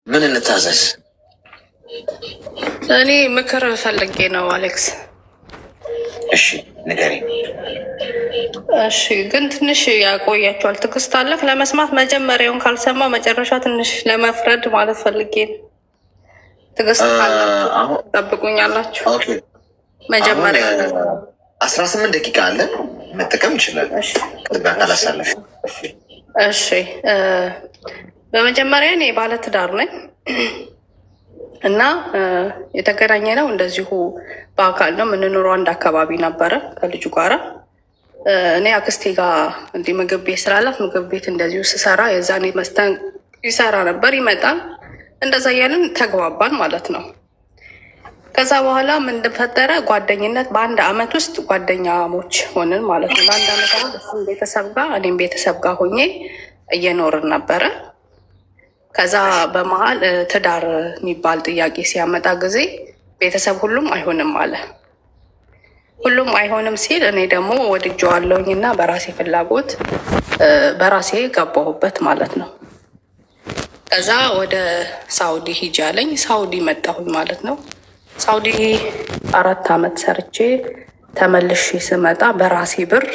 ምን እንታዘዝ? እኔ ምክር ፈልጌ ነው አሌክስ። እሺ ንገሪኝ። እሺ ግን ትንሽ ያቆያችኋል። ትዕግስት አለህ ለመስማት? መጀመሪያውን ካልሰማ መጨረሻ ትንሽ ለመፍረድ ማለት ፈልጌ ነው። ትዕግስት ካላችሁ ጠብቁኛላችሁ። መጀመሪያ 18 ደቂቃ አለ መጠቀም ይችላል። ካላሳለፍ እሺ። በመጀመሪያ እኔ ባለትዳር ነኝ እና የተገናኘ ነው እንደዚሁ በአካል ነው የምንኖረው። አንድ አካባቢ ነበረ ከልጁ ጋራ። እኔ አክስቴ ጋር እንዲህ ምግብ ቤት ስላላት ምግብ ቤት እንደዚሁ ስሰራ የዛኔ መስተን ይሰራ ነበር፣ ይመጣል። እንደዛ እያልን ተግባባን ማለት ነው። ከዛ በኋላ ምን እንደፈጠረ ጓደኝነት በአንድ አመት ውስጥ ጓደኛሞች ሆንን ማለት ነው። ለአንድ አመት አሁን እሱም ቤተሰብ ጋር እኔም ቤተሰብ ጋር ሆኜ እየኖርን ነበረ። ከዛ በመሀል ትዳር የሚባል ጥያቄ ሲያመጣ ጊዜ ቤተሰብ ሁሉም አይሆንም አለ። ሁሉም አይሆንም ሲል እኔ ደግሞ ወድጄዋለሁኝ እና በራሴ ፍላጎት በራሴ ገባሁበት ማለት ነው። ከዛ ወደ ሳውዲ ሂጅ አለኝ። ሳውዲ መጣሁኝ ማለት ነው። ሳውዲ 4 አመት ሰርቼ ተመልሼ ስመጣ በራሴ ብር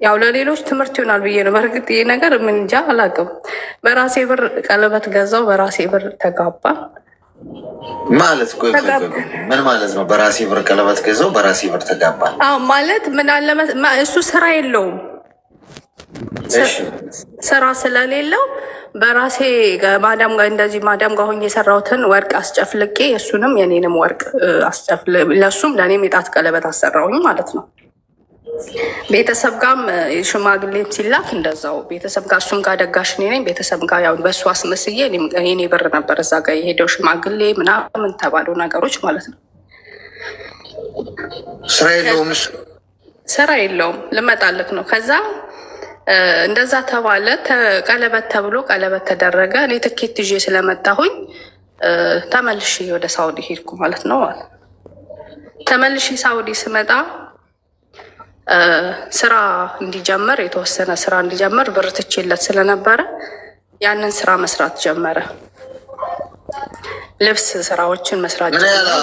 ያው ለሌሎች ትምህርት ይሆናል ብዬ ነው። በእርግጥ ይሄ ነገር ምን እንጃ አላውቅም። በራሴ ብር ቀለበት ገዛው፣ በራሴ ብር ተጋባ ማለት ምን ማለት ነው? በራሴ ብር ቀለበት ገዛው፣ በራሴ ብር ተጋባ። አዎ ማለት ምን አለ እሱ ስራ የለውም። ስራ ስለሌለው በራሴ ማዳም ጋር እንደዚህ ማዳም ጋር ሆኜ የሰራሁትን ወርቅ አስጨፍልቄ እሱንም የኔንም ወርቅ ለሱም ለእኔም የጣት ቀለበት አሰራሁኝ ማለት ነው። ቤተሰብ ጋርም ሽማግሌም ሲላክ እንደዛው ቤተሰብ ጋር እሱም ጋር ደጋሽ እኔ ነኝ። ቤተሰብ ጋር ያው በእሱ አስመስዬ የኔ ብር ነበር እዛ ጋር የሄደው ሽማግሌ ምናምን ተባሉ ነገሮች ማለት ነው። ስራ የለውም ልመጣልክ ነው። ከዛ እንደዛ ተባለ። ቀለበት ተብሎ ቀለበት ተደረገ። እኔ ትኬት ይዤ ስለመጣሁኝ ተመልሼ ወደ ሳውዲ ሄድኩ ማለት ነው። ተመልሼ ሳውዲ ስመጣ ስራ እንዲጀምር የተወሰነ ስራ እንዲጀምር ብር ትቼለት ስለነበረ ያንን ስራ መስራት ጀመረ። ልብስ ስራዎችን መስራት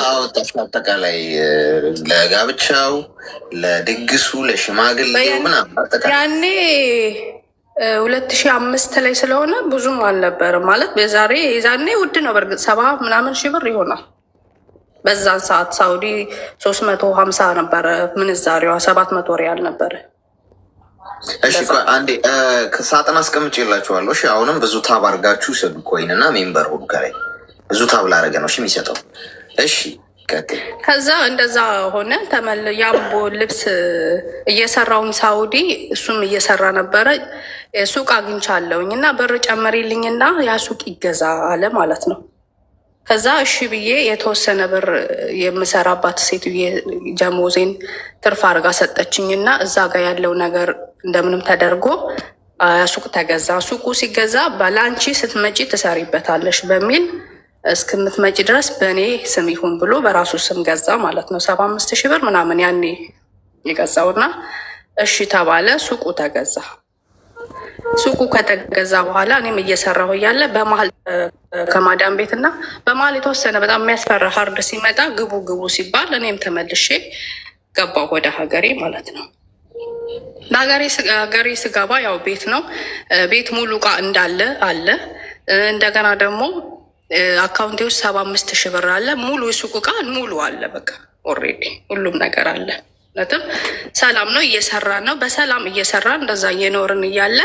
አወጣሽ? አጠቃላይ ለጋብቻው፣ ለድግሱ፣ ለሽማግሌው ምናምን ያኔ 2005 ላይ ስለሆነ ብዙም አልነበረም ማለት የዛኔ ውድ ነው በእርግጥ 70 ምናምን ሺህ ብር ይሆናል። በዛን ሰዓት ሳውዲ 350 ነበረ ምንዛሬዋ፣ 700 ሪያል ነበረ። እሺ አንዴ ሳጥን አስቀምጬላችኋለሁ። እሺ አሁንም ብዙ ታብ አድርጋችሁ ስብ ኮይን እና ሜምበር ሁሉ ከላይ ብዙ ታብ ላደረገ ነው የሚሰጠው። እሺ ከዛ እንደዛ ሆነ። ያምቦ ልብስ እየሰራውኝ ሳውዲ እሱም እየሰራ ነበረ። ሱቅ አግኝቻለሁኝ እና ብር ጨመሪልኝና ያ ሱቅ ይገዛ አለ ማለት ነው። ከዛ እሺ ብዬ የተወሰነ ብር የምሰራባት ሴትዬ ደሞዜን ትርፍ አድርጋ ሰጠችኝና እዛ ጋር ያለው ነገር እንደምንም ተደርጎ ሱቅ ተገዛ። ሱቁ ሲገዛ ለአንቺ ስትመጪ ትሰሪበታለሽ በሚል እስክምትመጪ ድረስ በእኔ ስም ይሁን ብሎ በራሱ ስም ገዛ ማለት ነው። 75 ሺህ ብር ምናምን ያኔ የገዛውና እሺ ተባለ። ሱቁ ተገዛ። ሱቁ ከተገዛ በኋላ እኔም እየሰራሁ እያለ በመሀል ከማዳም ቤት እና በመሀል የተወሰነ በጣም የሚያስፈራ ሀርድ ሲመጣ ግቡ ግቡ ሲባል እኔም ተመልሼ ገባሁ ወደ ሀገሬ ማለት ነው። ሀገሬ ስገባ ያው ቤት ነው። ቤት ሙሉ እቃ እንዳለ አለ። እንደገና ደግሞ አካውንቴ ውስጥ 75 ሺህ ብር አለ። ሙሉ የሱቅ እቃ ሙሉ አለ። በቃ ኦልሬዲ ሁሉም ነገር አለ። ነትም ሰላም ነው፣ እየሰራን ነው። በሰላም እየሰራን እንደዛ እየኖርን እያለ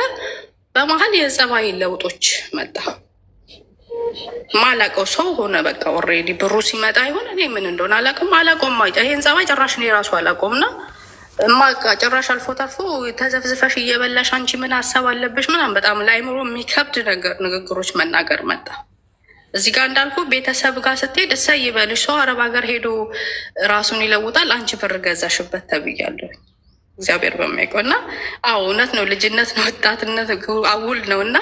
በመሀል የጸባይ ለውጦች መጣ። ማላቀው ሰው ሆነ። በቃ ኦልሬዲ ብሩ ሲመጣ ይሆን እኔ ምን እንደሆነ አላውቅም። ይሄን ጸባይ ጭራሽ እኔ ራሱ አላውቀውም። እና ጭራሽ አልፎ ተርፎ ተዘፍዝፈሽ እየበላሽ አንቺ ምን ሀሳብ አለብሽ ምናምን በጣም ለአይምሮ የሚከብድ ንግግሮች መናገር መጣ። እዚህ ጋር እንዳልኩ ቤተሰብ ጋር ስትሄድ እሰይ ይበልሽ፣ ሰው አረብ ሀገር ሄዶ ራሱን ይለውጣል፣ አንቺ ብር ገዛሽበት ተብያለሁ። እግዚአብሔር በማይቀው እና አዎ እውነት ነው። ልጅነት ነው፣ ወጣትነት አውል ነው። እና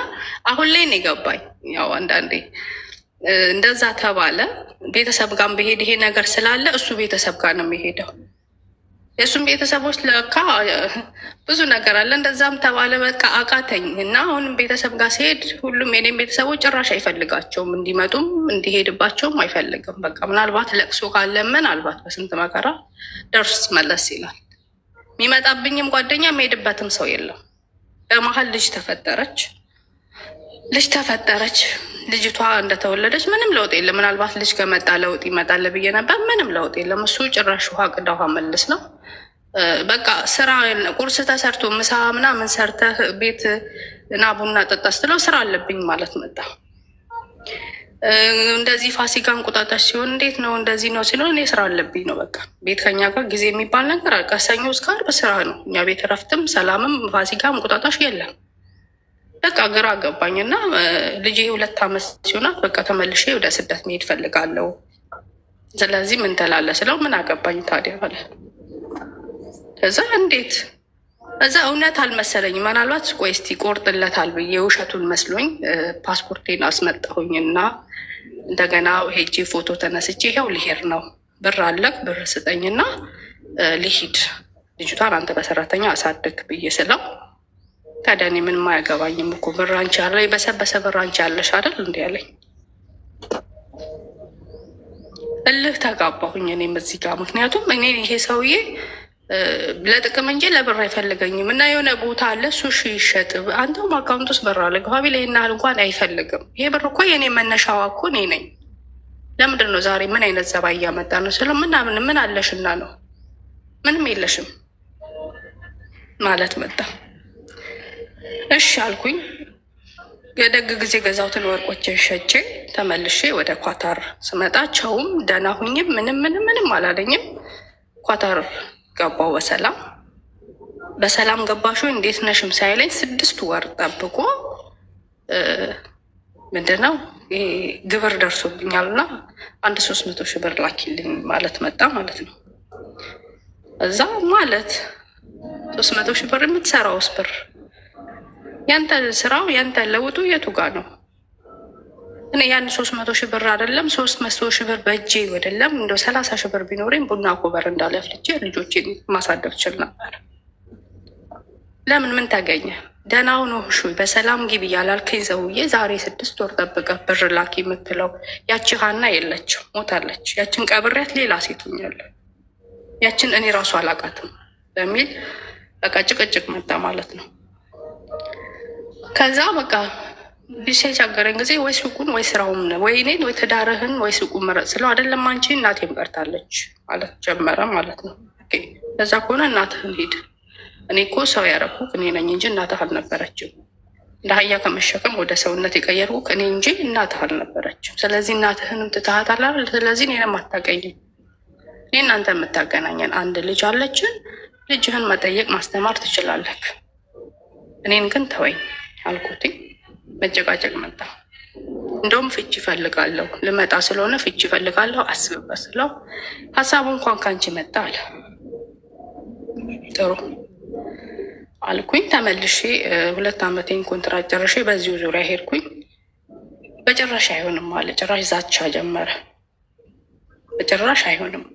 አሁን ላይ ነው የገባኝ። ያው አንዳንዴ እንደዛ ተባለ። ቤተሰብ ጋር በሄድ ይሄ ነገር ስላለ እሱ ቤተሰብ ጋር ነው የሚሄደው። የእሱም ቤተሰቦች ለካ ብዙ ነገር አለ። እንደዛም ተባለ። በቃ አቃተኝ እና አሁንም ቤተሰብ ጋር ሲሄድ ሁሉም የኔም ቤተሰቦች ጭራሽ አይፈልጋቸውም፣ እንዲመጡም እንዲሄድባቸውም አይፈልግም። በቃ ምናልባት ለቅሶ ካለ ምናልባት በስንት መከራ ደርስ መለስ ይላል። የሚመጣብኝም ጓደኛ የሚሄድበትም ሰው የለም። በመሀል ልጅ ተፈጠረች። ልጅቷ እንደተወለደች ምንም ለውጥ የለም። ምናልባት ልጅ ከመጣ ለውጥ ይመጣል ብዬ ነበር። ምንም ለውጥ የለም። እሱ ጭራሽ ውሃ ቅዳ ውሃ መልስ ነው። በቃ ስራ ቁርስ ተሰርቶ ምሳ ምናምን ሰርተህ ቤት እና ቡና ጠጣ ስትለው ስራ አለብኝ ማለት መጣ። እንደዚህ ፋሲካ እንቁጣጣሽ ሲሆን እንዴት ነው እንደዚህ ነው ሲሆን እኔ ስራ አለብኝ ነው። በቃ ቤት ከኛ ጋር ጊዜ የሚባል ነገር ከሰኞ እስከ ዓርብ ስራ ነው። እኛ ቤት እረፍትም ሰላምም ፋሲካ እንቁጣጣሽ የለም። በቃ ግራ ገባኝ እና ልጄ 2 ዓመት ሲሆናት በቃ ተመልሼ ወደ ስደት መሄድ ፈልጋለሁ። ስለዚህ ምን ትላለህ ስለው ምን አገባኝ ታዲያ አለ። ከዛ እንዴት እዛ እውነት አልመሰለኝ። ምናልባት ቆይ እስቲ ቆርጥለታል ብዬ ውሸቱን መስሎኝ ፓስፖርቴን አስመጣሁኝ እና እንደገና ሄጂ ፎቶ ተነስቼ ይኸው ልሄድ ነው፣ ብር አለክ ብር ስጠኝና ልሂድ፣ ልጅቷን አንተ በሰራተኛ አሳድግ ብዬ ስለው ታዲያ እኔ ምንም አያገባኝም እኮ ብር አንቺ ያለ የበሰበሰ ብር አንቺ ያለሽ አይደል እንዲ ያለኝ። እልህ ተጋባሁኝ እኔም እዚህ ጋር። ምክንያቱም እኔ ይሄ ሰውዬ ለጥቅም እንጂ ለብር አይፈልገኝም እና የሆነ ቦታ አለ ሱሺ ይሸጥ አንተም አካውንት ውስጥ ብር አለ ገቢ ላይ እና እንኳን አይፈልግም። ይሄ ብር እኮ የኔ መነሻዋ እኮ እኔ ነኝ። ለምንድን ነው ዛሬ ምን አይነት ዘባ እያመጣ ነው ስለ ምናምን ምን አለሽና ነው? ምንም የለሽም ማለት መጣ። እሺ አልኩኝ። የደግ ጊዜ ገዛሁትን ወርቆችን ሸጬ ተመልሼ ወደ ኳታር ስመጣ ቸውም ደህና ሁኝም ምንም አላለኝም። ኳታር ገባው በሰላም ገባሽ እንዴት ነሽም ሳይለኝ 6 ወር ጠብቆ ምንድነው ግብር ደርሶብኛል እና 300 ሺህ ብር ላኪልኝ ማለት መጣ ማለት ነው። እዛ ማለት 300 ሺህ ብር የምትሰራውስ ብር ያንተ ስራው ያንተ ለውጡ የቱ ጋር ነው? እኔ ያን 300 ሺህ ብር አይደለም 300 ሺህ ብር በእጄ አይደለም እንደው 30 ሺህ ብር ቢኖረኝ ቡና ኮበር እንዳለ አፍልቼ ልጆቼን ማሳደግ ችል ነበር። ለምን ምን ታገኘ? ደህና ሁኑ ሹ በሰላም ግቢ ያላልከኝ ሰውዬ ዛሬ 6 ወር ጠብቀ ብር ላኪ የምትለው ያቺ ሀና የለችም ሞታለች። ያችን ቀብሬያት ሌላ ሴቱኛለ ያችን እኔ ራሱ አላቃትም በሚል በቃ ጭቅጭቅ መጣ ማለት ነው። ከዛ በቃ ቢቸገረኝ ጊዜ ወይ ሱቁን ወይ ስራውም ወይ እኔን ወይ ትዳርህን ወይ ሱቁን ምረጥ ስለው አይደለም አንቺ እናቴም ቀርታለች ማለት ጀመረ ማለት ነው። ከዛ ከሆነ እናትህን ሂድ፣ እኔ እኮ ሰው ያረኩህ እኔ ነኝ እንጂ እናትህ አልነበረችም። እንደ አህያ ከመሸከም ወደ ሰውነት የቀየርኩህ እኔ እንጂ እናትህ አልነበረችም። ስለዚህ እናትህንም ትተሃታል። ስለዚህ እኔንም አታገኝም። እኔ እናንተ የምታገናኘን አንድ ልጅ አለችን። ልጅህን መጠየቅ ማስተማር ትችላለህ። እኔን ግን ተወኝ አልኩትኝ። መጨቃጨቅ መጣ። እንደውም ፍቺ ይፈልጋለሁ ልመጣ ስለሆነ ፍቺ ይፈልጋለሁ አስብበት ስለው ሀሳቡ እንኳን ከአንቺ መጣ አለ። ጥሩ አልኩኝ። ተመልሼ 2 ዓመቴን ኮንትራት ጨርሼ በዚሁ ዙሪያ ሄድኩኝ። በጭራሽ አይሆንም አለ። ጭራሽ ዛቻ ጀመረ። በጭራሽ አይሆንም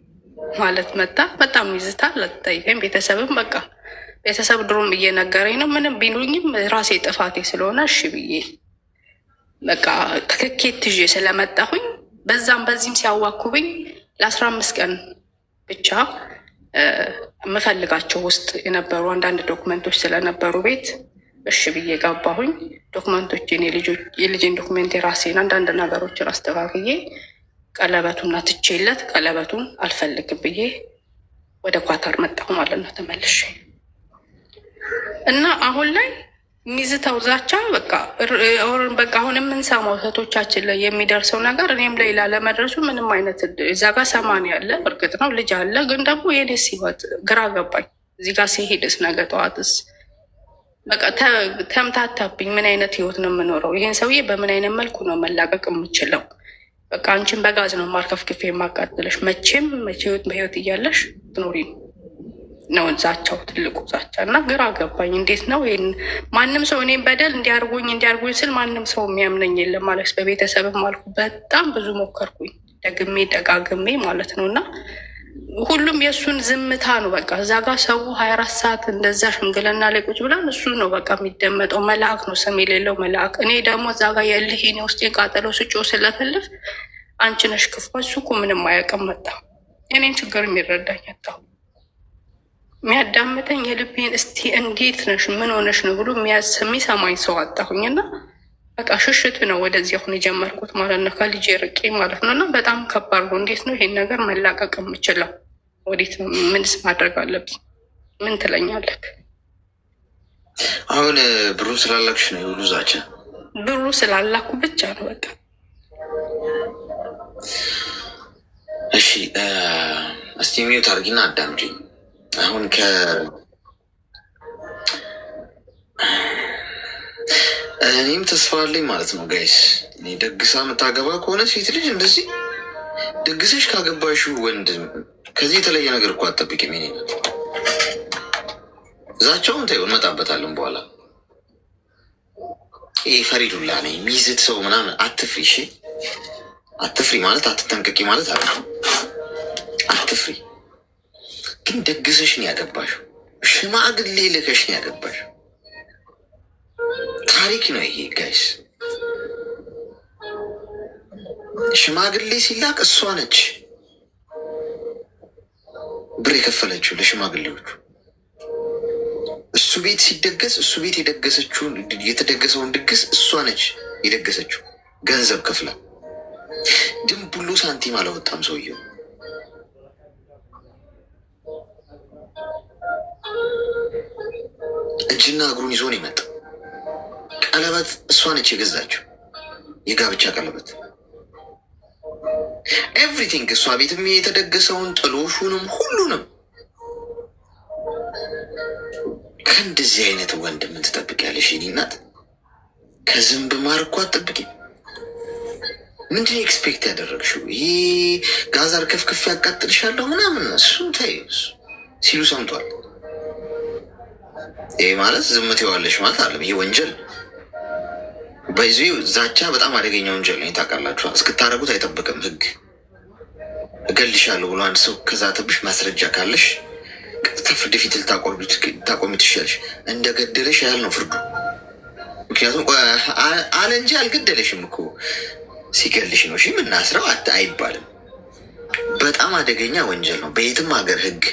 ማለት መጣ። በጣም ይዝታል። ጠይቀኝ ቤተሰብም በቃ ቤተሰብ ድሮም እየነገረኝ ነው። ምንም ቢሉኝም ራሴ ጥፋቴ ስለሆነ እሺ ብዬ በቃ ትክኬት ይዤ ስለመጣሁኝ በዛም በዚህም ሲያዋኩብኝ ለ15 ቀን ብቻ የምፈልጋቸው ውስጥ የነበሩ አንዳንድ ዶክመንቶች ስለነበሩ ቤት እሺ ብዬ ገባሁኝ። ዶክመንቶችን የልጄን ዶክመንት የራሴን አንዳንድ ነገሮችን አስተካክዬ ቀለበቱን ትቼለት ቀለበቱን አልፈልግም ብዬ ወደ ኳታር መጣሁ ማለት ነው ተመልሼ እና አሁን ላይ ሚዝተው ዛቻ በቃ አሁን የምንሰማው እህቶቻችን ላይ የሚደርሰው ነገር እኔም ላይ ላለመድረሱ ምንም አይነት እዛ ጋር 80 ያለ እርግጥ ነው ልጅ አለ። ግን ደግሞ የኔስ ህይወት ግራ ገባኝ። እዚህ ጋር ሲሄድስ ነገ ጠዋትስ በቃ ተምታታብኝ። ምን አይነት ህይወት ነው የምኖረው? ይሄን ሰውዬ በምን አይነት መልኩ ነው መላቀቅ የምችለው? በቃ አንቺን በጋዝ ነው ማርከፍክፌ የማቃጥለሽ። መቼም በህይወት እያለሽ ትኖሪ ነው ዛቻው፣ ትልቁ ዛቻ እና ግራ ገባኝ። እንዴት ነው ይህን ማንም ሰው እኔም በደል እንዲያርጉኝ ስል ማንም ሰው የሚያምነኝ የለም ማለት በቤተሰብም አልኩ። በጣም ብዙ ሞከርኩኝ ደግሜ ደጋግሜ ማለት ነው እና ሁሉም የእሱን ዝምታ ነው በቃ። እዛ ጋር ሰው 24 ሰዓት እንደዛ ሽምግልና ላይ ቁጭ ብለን እሱ ነው በቃ የሚደመጠው። መልአክ ነው፣ ስም የሌለው መልአክ። እኔ ደግሞ እዛ ጋር የልሄኔ ውስጥ ቃጠለው ስጮ ስለፈልፍ አንቺ ነሽ ክፉ። እሱ እኮ ምንም አያውቅም። መጣ የኔን ችግር የሚረዳኝ አጣሁ። የሚያዳምጠኝ የልቤን እስቲ እንዴት ነሽ ምን ሆነሽ ነው ብሎ የሚሰማኝ ሰው አጣሁኝ። እና በቃ ሽሽት ነው ወደዚህ አሁን የጀመርኩት ማለት ነው፣ ከልጄ ርቄ ማለት ነው። እና በጣም ከባድ ነው። እንዴት ነው ይሄን ነገር መላቀቅ የምችለው? ወዴት ምንስ ማድረግ አለብኝ? ምን ትለኛለህ? አሁን ብሩ ስላላክሽ ነው የሁሉ ዛቻ? ብሩ ስላላኩ ብቻ ነው በቃ። እሺ እስቲ ሚዩት አድርጊና አዳምጪኝ። አሁን እኔም ተስፋ አለኝ ማለት ነው ጋይስ። እኔ ደግሳ የምታገባ ከሆነ ሴት ልጅ እንደዚህ ደግሰሽ ካገባሽው ወንድ ከዚህ የተለየ ነገር እኮ አትጠብቂም። ኔ እዛቸውን ተይው እንመጣበታለን በኋላ። ይህ ፈሪዱላ ነኝ የሚይዝት ሰው ምናምን አትፍሪ። እሺ አትፍሪ ማለት አትጠንቀቂ ማለት አለ። አትፍሪ ግን ደግሰሽ ነው ያገባሽው። ሽማግሌ ልከሽ ነው ያገባሽው። ታሪክ ነው ይሄ ጋይስ። ሽማግሌ ሲላክ እሷ ነች ብር የከፈለችው ለሽማግሌዎቹ። እሱ ቤት ሲደገስ እሱ ቤት የተደገሰውን ድግስ እሷ ነች የደገሰችው ገንዘብ ከፍላ። ድንቡሎ ሳንቲም አላወጣም ሰውየው። እጅና እግሩን ይዞ ነው የመጣው። ቀለበት እሷ ነች የገዛችው፣ የጋብቻ ቀለበት ኤቭሪቲንግ እሷ ቤትም የተደገሰውን ጥሎሹንም ሁሉንም። ከእንደዚህ አይነት ወንድ ምን ትጠብቂያለሽ? የእኔ እናት ከዝንብ ማር እኮ አትጠብቂ። ምንድን ነው ኤክስፔክት ያደረግሽው? ይሄ ጋዛር ከፍክፍ ያቃጥልሻለሁ ምናምን እሱም ተይ ሲሉ ሰምቷል። ይሄ ማለት ዝም ትይዋለሽ ማለት አለም። ይሄ ወንጀል በዚህ ዛቻ በጣም አደገኛ ወንጀል ነው። ታውቃላችኋል። እስክታደርጉት አይጠብቅም ህግ። እገልሻለሁ ብሎ አንድ ሰው ከዛተብሽ ማስረጃ ካለሽ ቀጥታ ፍርድ ፊት ልታቆሚ ትሻለሽ። እንደገደለሽ ያህል ነው ፍርዱ። ምክንያቱም አለ እንጂ አልገደለሽም እኮ ሲገልሽ ነው የምናስረው አይባልም። በጣም አደገኛ ወንጀል ነው በየትም ሀገር ህግ።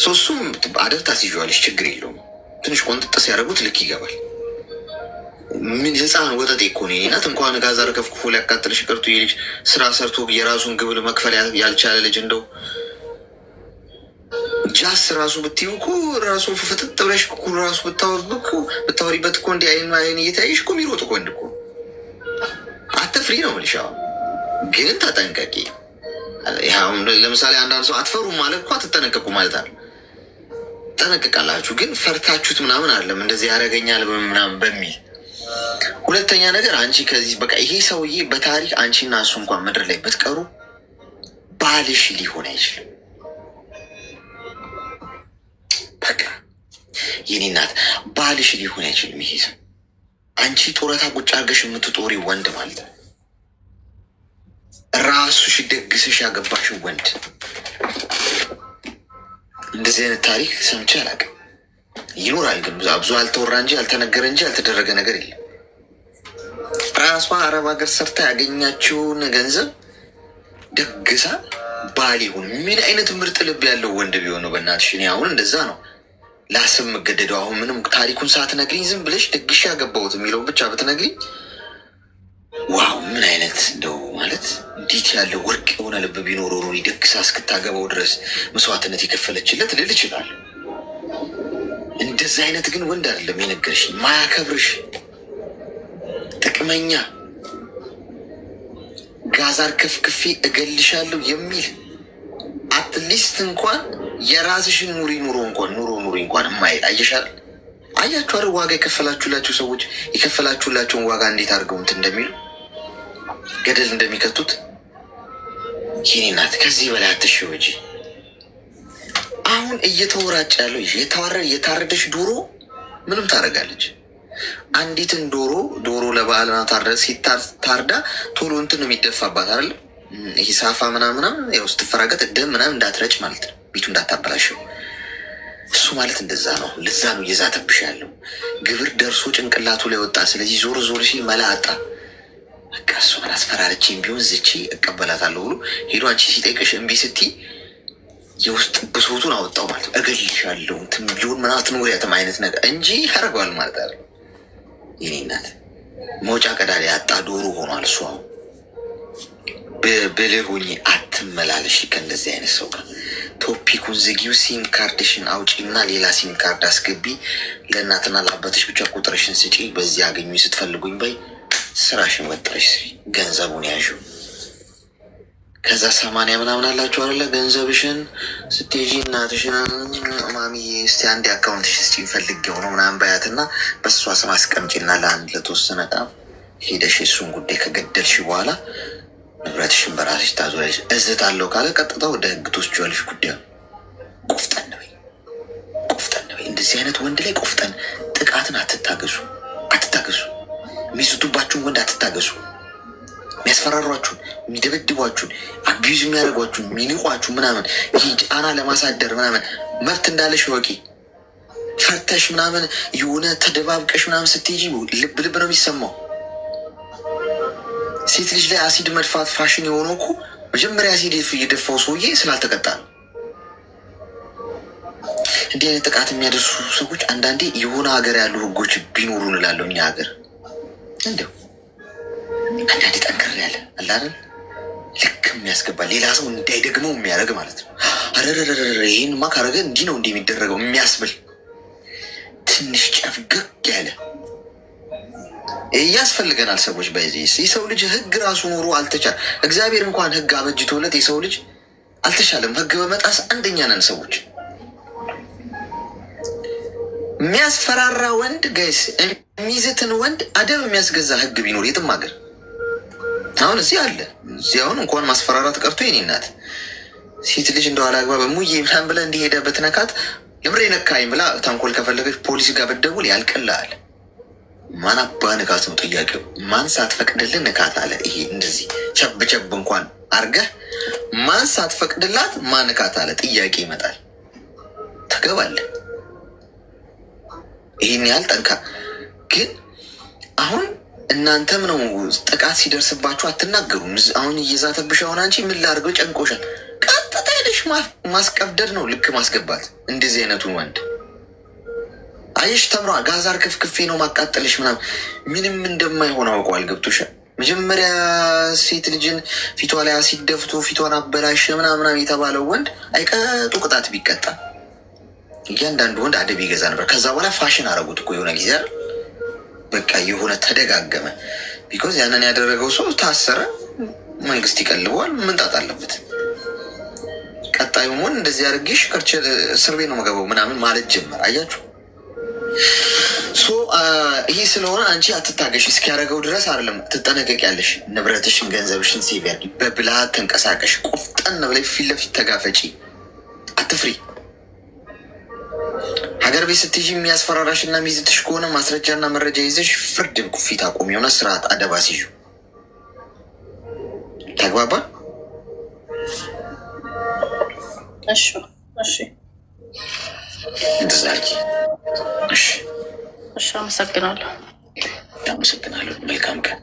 ሶሱም አደብ ታስይዋለሽ፣ ችግር የለውም። ትንሽ ቆንጥጥ ሲያደርጉት ልክ ይገባል። ምን ህፃን ወጠጤ እኮ ነው ናት። እንኳን ጋዛር ከፍክፎ ሊያቃጥልሽ ቀርቶ የልጅ ስራ ሰርቶ የራሱን ግብል መክፈል ያልቻለ ልጅ እንደው ጃስ ራሱ ብትይው እኮ ራሱ ፍጥጥ ብለሽ እኮ ራሱ ብታወሪበት እኮ እንዲህ አይን እየታየሽ እኮ የሚሮጥ እኮ ወንድ እኮ። አትፍሪ ነው የምልሽ። አሁን ግን ተጠንቀቂ። አሁን ለምሳሌ አንዳንድ ሰው አትፈሩም ማለት እኮ አትጠነቀቁ ማለት አለ። ጠነቀቃላችሁ ግን ፈርታችሁት ምናምን አለም እንደዚህ ያደርገኛል ምናምን በሚል። ሁለተኛ ነገር አንቺ ከዚህ በቃ ይሄ ሰውዬ በታሪክ አንቺና እሱ እንኳን ምድር ላይ ብትቀሩ ባልሽ ሊሆን አይችልም። በቃ የኔ እናት ባልሽ ሊሆን አይችልም ይሄ ሰው። አንቺ ጡረታ ቁጭ አድርገሽ የምትጦሪ ወንድ ማለት ነው። ራሱሽ ደግሰሽ ያገባሽው ወንድ። እንደዚህ አይነት ታሪክ ሰምቼ አላውቅም። ይኖራል ግን ብዙ አልተወራ እንጂ አልተነገረ እንጂ ያልተደረገ ነገር የለም። ራሷ አረብ ሀገር ሰርታ ያገኛችውን ገንዘብ ደግሳ ባል ይሁን። ምን አይነት ምርጥ ልብ ያለው ወንድ ቢሆን ነው በእናትሽ። እኔ አሁን እንደዛ ነው ላስብ የምገደደው። አሁን ምንም ታሪኩን ሳትነግሪኝ ዝም ብለሽ ደግሼ ያገባሁት የሚለውን ብቻ ብትነግሪኝ ዋው ምን አይነት እንደው ማለት እንዴት ያለ ወርቅ የሆነ ልብ ቢኖረው ነው ደግሳ እስክታገባው ድረስ መስዋዕትነት የከፈለችለት ልል ይችላል። እንደዚህ አይነት ግን ወንድ አይደለም የነገርሽ። ማያከብርሽ ጥቅመኛ፣ ጋዛር ከፍክፌ እገልሻለሁ የሚል አትሊስት እንኳን የራስሽን ኑሪ እንኳን የማይል አየሻል። አያችሁ አይደል ዋጋ የከፈላችሁላቸው ሰዎች የከፈላችሁላቸውን ዋጋ እንዴት አድርገው እንትን እንደሚሉ ገደል እንደሚከቱት። ይህኔ ናት። ከዚህ በላይ አትሽወጂ። አሁን እየተወራጨ ያለው የታረደች ዶሮ ምንም ታደርጋለች። አንዲትን ዶሮ ለበዓልና ታርዳ ቶሎ እንትን ነው የሚደፋባት አይደለም ይሄ ሳፋ ምናምን ያው ስትፈራገጥ ደም ምናምን እንዳትረጭ ማለት ነው፣ ቤቱ እንዳታበላሸው። እሱ ማለት እንደዛ ነው። ለዛ ነው እየዛተብሽ ያለው። ግብር ደርሶ ጭንቅላቱ ላይ ወጣ። ስለዚህ ዞር ዞር ሲል መላ አጣ። በቃ እሷን አስፈራርቼም ቢሆን ዝቺ እቀበላታለሁ ብሎ ሄዶ አንቺ ሲጠይቅሽ እምቢ ስትይ የውስጥ ብሶቱን አወጣው ማለት ነው። እገልሻለሁ እንትን ቢሆን ምናምን አትኖሪያትም አይነት ነገር እንጂ ያደርገዋል ማለት አለ። የኔ እናት መውጫ ቀዳዳ ያጣ ዶሮ ሆኗል። እሱ አሁን ብልህ ሁኚ፣ አትመላለሽ ከእንደዚህ አይነት ሰው ጋር። ቶፒኩን ዝጊው። ሲም ካርድሽን አውጪና ሌላ ሲም ካርድ አስገቢ። ለእናትና ለአባትሽ ብቻ ቁጥርሽን ስጪ። በዚህ አገኙ ስትፈልጉኝ በይ። ስራሽን ወጥረሽ ስሪ፣ ገንዘቡን ያዥው። ከዛ 80 ምናምን አላችሁ አለ ገንዘብሽን ስትሄጂ እናትሽን ማሚዬ እስቲ አንድ አካውንትሽ እስቲ ፈልጌው ነው ምናምን በያትና በእሷ ስም አስቀምጪና ለአንድ ለተወሰነ ቀን ሄደሽ እሱን ጉዳይ ከገደልሽ በኋላ ንብረትሽን በራስሽ ታዞሪያለሽ። እዝታለሁ ካለ ቀጥታ ወደ ህግ ትወስጂዋለሽ ጉዳዩ። ቆፍጠን በይ፣ ቆፍጠን በይ። እንደዚህ አይነት ወንድ ላይ ቆፍጠን። ጥቃትን አትታገሱ፣ አትታገሱ። የሚስቱባችሁን ወንድ አትታገሱ። የሚያስፈራሯችሁን፣ የሚደበድቧችሁን፣ አቢዩዝ የሚያደርጓችሁን፣ የሚንቋችሁ ምናምን ይህ ጫና ለማሳደር ምናምን መብት እንዳለሽ ወቂ። ፈርተሽ ምናምን የሆነ ተደባብቀሽ ምናምን ስትሄጂ ልብ ልብ ነው የሚሰማው። ሴት ልጅ ላይ አሲድ መድፋት ፋሽን የሆነው እኮ መጀመሪያ አሲድ የደፋው ሰውዬ ስላልተቀጣ ነው። እንዲህ አይነት ጥቃት የሚያደርሱ ሰዎች አንዳንዴ የሆነ ሀገር ያሉ ህጎች ቢኖሩ እንላለሁ። እኛ ሀገር እንደው አንዳንዴ ጠንከር ያለ አላለን ልክ የሚያስገባ ሌላ ሰው እንዳይደግመው የሚያደርግ ማለት ነው። አረረረረ ይህንማ ካረገ እንዲህ ነው እንዲህ የሚደረገው የሚያስብል ትንሽ ጨፍገግ ያለ ያስፈልገናል። ሰዎች በዚህ የሰው ልጅ ህግ ራሱ ኖሮ አልተቻለ። እግዚአብሔር እንኳን ህግ አበጅቶለት የሰው ልጅ አልተቻለም። ህግ በመጣስ አንደኛ ነን ሰዎች። የሚያስፈራራ ወንድ ጋይስ፣ የሚይዝትን ወንድ አደብ የሚያስገዛ ህግ ቢኖር የትም ሀገር አሁን እዚህ አለ። እዚህ አሁን እንኳን ማስፈራራት ቀርቶ የኔ እናት ሴት ልጅ እንደው አላግባብ ሙዬ ምናምን ብለህ እንዲሄደ በትነካት የምሬ ነካኝ ብላ ታንኮል ከፈለገች ፖሊስ ጋር ብትደውል ያልቅልሃል። ማን አባ ንካት ነው ጥያቄው። ማን ሳትፈቅድልህ ንካት አለ። ይሄ እንደዚህ ቸብ ቸብ እንኳን አርገህ ማን ሳትፈቅድላት ማን ንካት አለ ጥያቄ ይመጣል። ትገባለህ። ይህን ያህል ጠንካ ግን አሁን እናንተም ነው ጥቃት ሲደርስባችሁ አትናገሩም። አሁን እየዛተብሽ አሁን አንቺ ምን ላድርገው ጨንቆሻል። ቀጥታ ሄደሽ ማስቀብደድ ነው ልክ ማስገባት እንደዚህ አይነቱን ወንድ አየሽ ተምሯ ጋዛር ክፍክፌ ነው ማቃጠልሽ ምናምን ምንም እንደማይሆን አውቀዋል። ገብቶሻል። መጀመሪያ ሴት ልጅን ፊቷ ላይ አሲድ ደፍቶ ፊቷን አበላሸ ምናምናም የተባለው ወንድ አይቀጡ ቅጣት ቢቀጣ እያንዳንዱ ወንድ አደብ ይገዛ ነበር። ከዛ በኋላ ፋሽን አረጉት እኮ የሆነ ጊዜ አይደል በቃ የሆነ ተደጋገመ። ቢኮዝ ያንን ያደረገው ሰው ታሰረ፣ መንግስት ይቀልበዋል፣ ምንጣት አለበት። ቀጣዩም ወንድ እንደዚህ አድርጌሽ እስር ቤት ነው መገባው ምናምን ማለት ጀመር። አያችሁ ይሄ ስለሆነ አንቺ አትታገሽ። እስኪያደርገው ድረስ አይደለም ትጠነቀቂያለሽ። ንብረትሽን፣ ገንዘብሽን ሴቭ ያድርጊ። በብልሃት ተንቀሳቀሽ። ቆፍጠን ብለሽ ፊት ለፊት ተጋፈጪ። አትፍሪ። ሀገር ቤት ስትይዥ የሚያስፈራራሽ እና የሚይዝትሽ ከሆነ ማስረጃና መረጃ ይዘሽ ፍርድ ፊት አቁም። የሆነ ስርዓት አደባ ሲይዙ ተግባባን። እሺ እሺ፣ እንደዛ አድርጊ። እሺ እሺ፣ አመሰግናለሁ። አመሰግናለሁ። መልካም ቀን።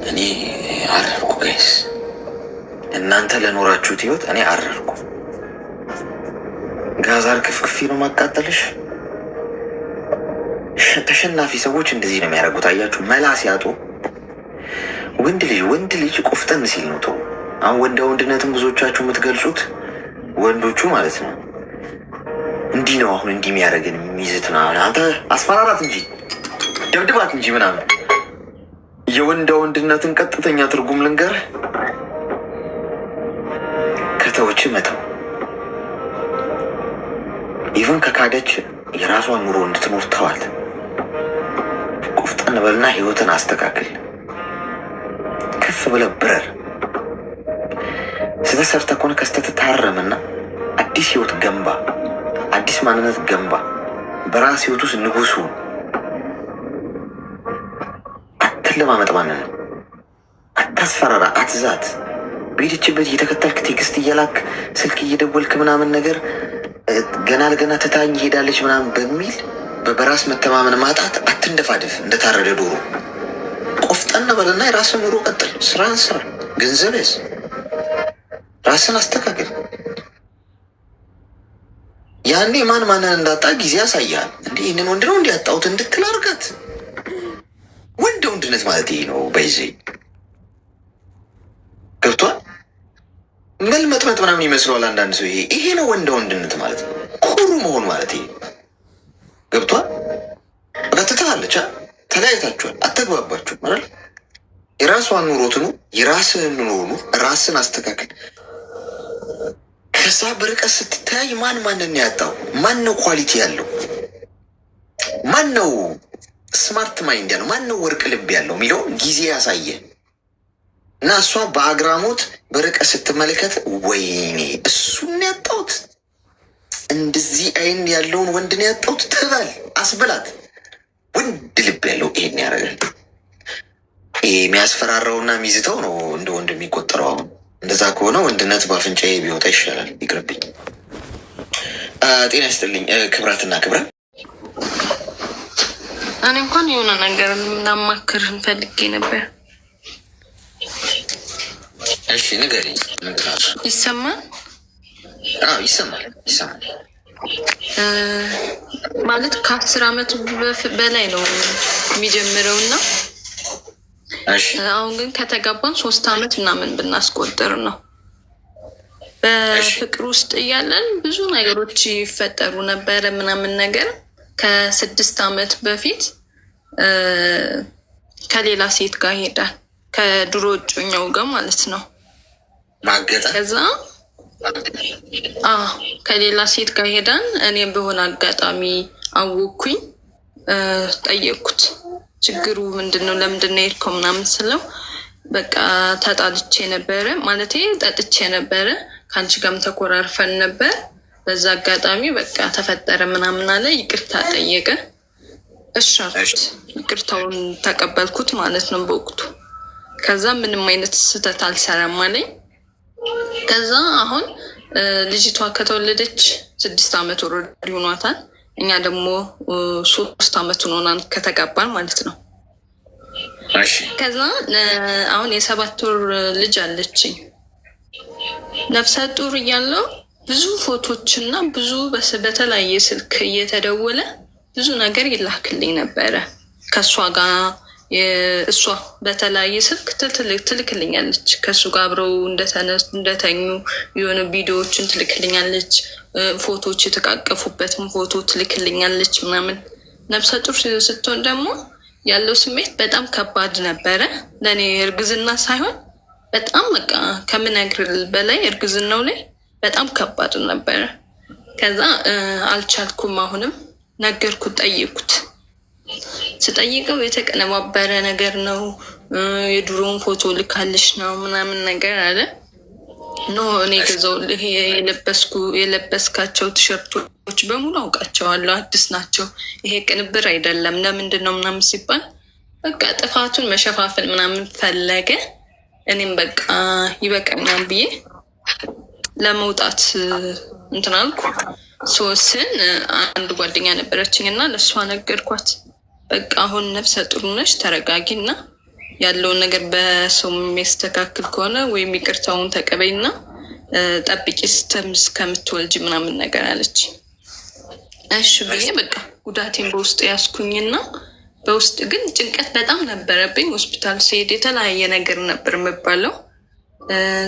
እኔ አረርኩ ጋይስ፣ እናንተ ለኖራችሁት ህይወት እኔ አረርኩ። ጋዛር ክፍክፊ ነው ማቃጠልሽ። ተሸናፊ ሰዎች እንደዚህ ነው የሚያደርጉት። አያችሁ መላ ሲያጡ ወንድ ልጅ ቆፍጠን ሲል ነው ተው። አሁን ወንድነትን ብዙዎቻችሁ የምትገልጹት ወንዶቹ ማለት ነው እንዲህ ነው። አሁን እንዲህ የሚያደርግን የሚይዝት ምናምን አንተ አስፈራራት እንጂ ደብድባት እንጂ ምናምን። የወንድነትን ቀጥተኛ ትርጉም ልንገርህ፣ ከተዎች መተው። ኢቨን ከካደች የራሷን ኑሮ እንድትኖር ተዋት። ቆፍጠን በልና ህይወትን አስተካክል። ከፍ ብለህ ብረር። ስተሰርተ ከሆነ ከስተት ታረምና አዲስ ህይወት ገንባ። አዲስ ማንነት ገንባ። በራስ ህይወት ውስጥ ንጉሱ አትለማመጥ። ማንን አታስፈራራ፣ አትዛት። በሄደችበት እየተከተልክ ቴክስት እየላክ ስልክ እየደወልክ ምናምን ነገር ገና ለገና ትታኝ ሄዳለች ምናምን በሚል በራስ መተማመን ማጣት አትንደፋደፍ። እንደታረደ ዶሮ ቆፍጠን በልና የራስን ኑሮ ቀጥል። ስራን ስራ፣ ገንዘብ ያዝ፣ ራስን አስተካክል። ያኔ ማን ማንን እንዳጣ ጊዜ ያሳያል። እንዲህ ይህንን ወንድ ነው እንዲያጣሁት እንድትል አድርጋት። ወንድነት ማለት ይሄ ነው። በይዜ ገብቷል። መልመጥመጥ ምናምን ይመስለዋል አንዳንድ ሰው። ይሄ ነው ወንድነት ማለት ነው። ኩሩ መሆን ማለት ይሄ ገብቷል። በትታለች፣ ተለያይታችኋል፣ አተግባባችሁም ማለት የራሷን ኑሮ ትኑ፣ የራስህን ኑሮ ራስን አስተካክል። ከዛ በርቀት ስትተያይ ማንን ያጣው? ማን ነው ኳሊቲ ያለው? ማን ነው ስማርት ማይንድ ያለው? ማን ነው ወርቅ ልብ ያለው የሚለው ጊዜ ያሳየ እና እሷ በአግራሞት በርቀት ስትመለከት ወይኔ እሱን ያጣሁት፣ እንደዚህ አይን ያለውን ወንድን ያጣሁት ትበል አስብላት። ወንድ ልብ ያለው ይሄን ያደርጋል። ይሄ የሚያስፈራራውና የሚዝተው ነው እንደ ወንድ የሚቆጠረው። አሁን እንደዛ ከሆነ ወንድነት በአፍንጫዬ ቢወጣ ይሻላል። ይቅርብኝ። ጤና ይስጥልኝ ክብራትና ክብራ። እኔ እንኳን የሆነ ነገር ላማክርህ ፈልጌ ነበር። እሺ ንገሪኝ። ይሰማል? አዎ ይሰማል። ማለት ከ10 ዓመት በላይ ነው የሚጀምረው እና አሁን ግን ከተጋባን 3 ዓመት ምናምን ብናስቆጥር ነው። በፍቅር ውስጥ እያለን ብዙ ነገሮች ይፈጠሩ ነበረ ምናምን ነገር። ከ6 ዓመት በፊት ከሌላ ሴት ጋር ሄዳል፣ ከድሮ እጮኛው ጋር ማለት ነው። ከዛ ከሌላ ሴት ጋር ሄዳን እኔ በሆነ አጋጣሚ አወኩኝ። ጠየቅኩት ችግሩ ምንድን ነው? ለምንድን ነው የሄድከው ምናምን ስለው በቃ ተጣልቼ ነበረ፣ ማለቴ ጠጥቼ ነበረ፣ ከአንቺ ጋርም ተኮራርፈን ነበር። በዛ አጋጣሚ በቃ ተፈጠረ ምናምን አለ። ይቅርታ ጠየቀ። እሺ አልኩት፣ ይቅርታውን ተቀበልኩት ማለት ነው በወቅቱ። ከዛ ምንም አይነት ስህተት አልሰራም አለኝ። ከዛ አሁን ልጅቷ ከተወለደች 6 ዓመት ወረድ ሆኗታል። እኛ ደግሞ 3 ዓመት ሆኖናል ከተጋባን ማለት ነው። ከዛ አሁን የ7 ወር ልጅ አለችኝ። ነፍሰ ጡር እያለው ብዙ ፎቶችና ብዙ በተለያየ ስልክ እየተደወለ ብዙ ነገር ይላክልኝ ነበረ ከእሷ ጋር። እሷ በተለያየ ስልክ ትልክልኛለች። ከእሱ ጋር አብረው እንደተኙ የሆነ ቪዲዮዎችን ትልክልኛለች። ፎቶዎች የተቃቀፉበትን ፎቶ ትልክልኛለች ምናምን። ነፍሰ ጡር ስትሆን ደግሞ ያለው ስሜት በጣም ከባድ ነበረ ለእኔ። እርግዝና ሳይሆን በጣም በቃ ከምነግር በላይ እርግዝናው ላይ በጣም ከባድ ነበረ። ከዛ አልቻልኩም። አሁንም ነገርኩት፣ ጠየቁት። ስጠይቀው የተቀነባበረ ነገር ነው፣ የድሮውን ፎቶ ልካልሽ ነው ምናምን ነገር አለ። ኖ እኔ ገዛው የለበስካቸው ቲሸርቶች በሙሉ አውቃቸዋለሁ፣ አዲስ ናቸው፣ ይሄ ቅንብር አይደለም፣ ለምንድን ነው ምናምን ሲባል በቃ ጥፋቱን መሸፋፈን ምናምን ፈለገ። እኔም በቃ ይበቃኛል ብዬ ለመውጣት እንትን አልኩ። ሶስን አንድ ጓደኛ ነበረችኝ እና ለእሷ ነገርኳት። በቃ አሁን ነፍሰ ጡር ነሽ፣ ተረጋጊና ያለውን ነገር በሰው የሚያስተካክል ከሆነ ወይም ይቅርታውን ተቀበይና ጠብቂ እስከምትወልጅ ምናምን ነገር አለች። እሺ ብዬ በቃ ጉዳቴን በውስጥ ያስኩኝና በውስጥ ግን ጭንቀት በጣም ነበረብኝ። ሆስፒታል ስሄድ የተለያየ ነገር ነበር የምባለው።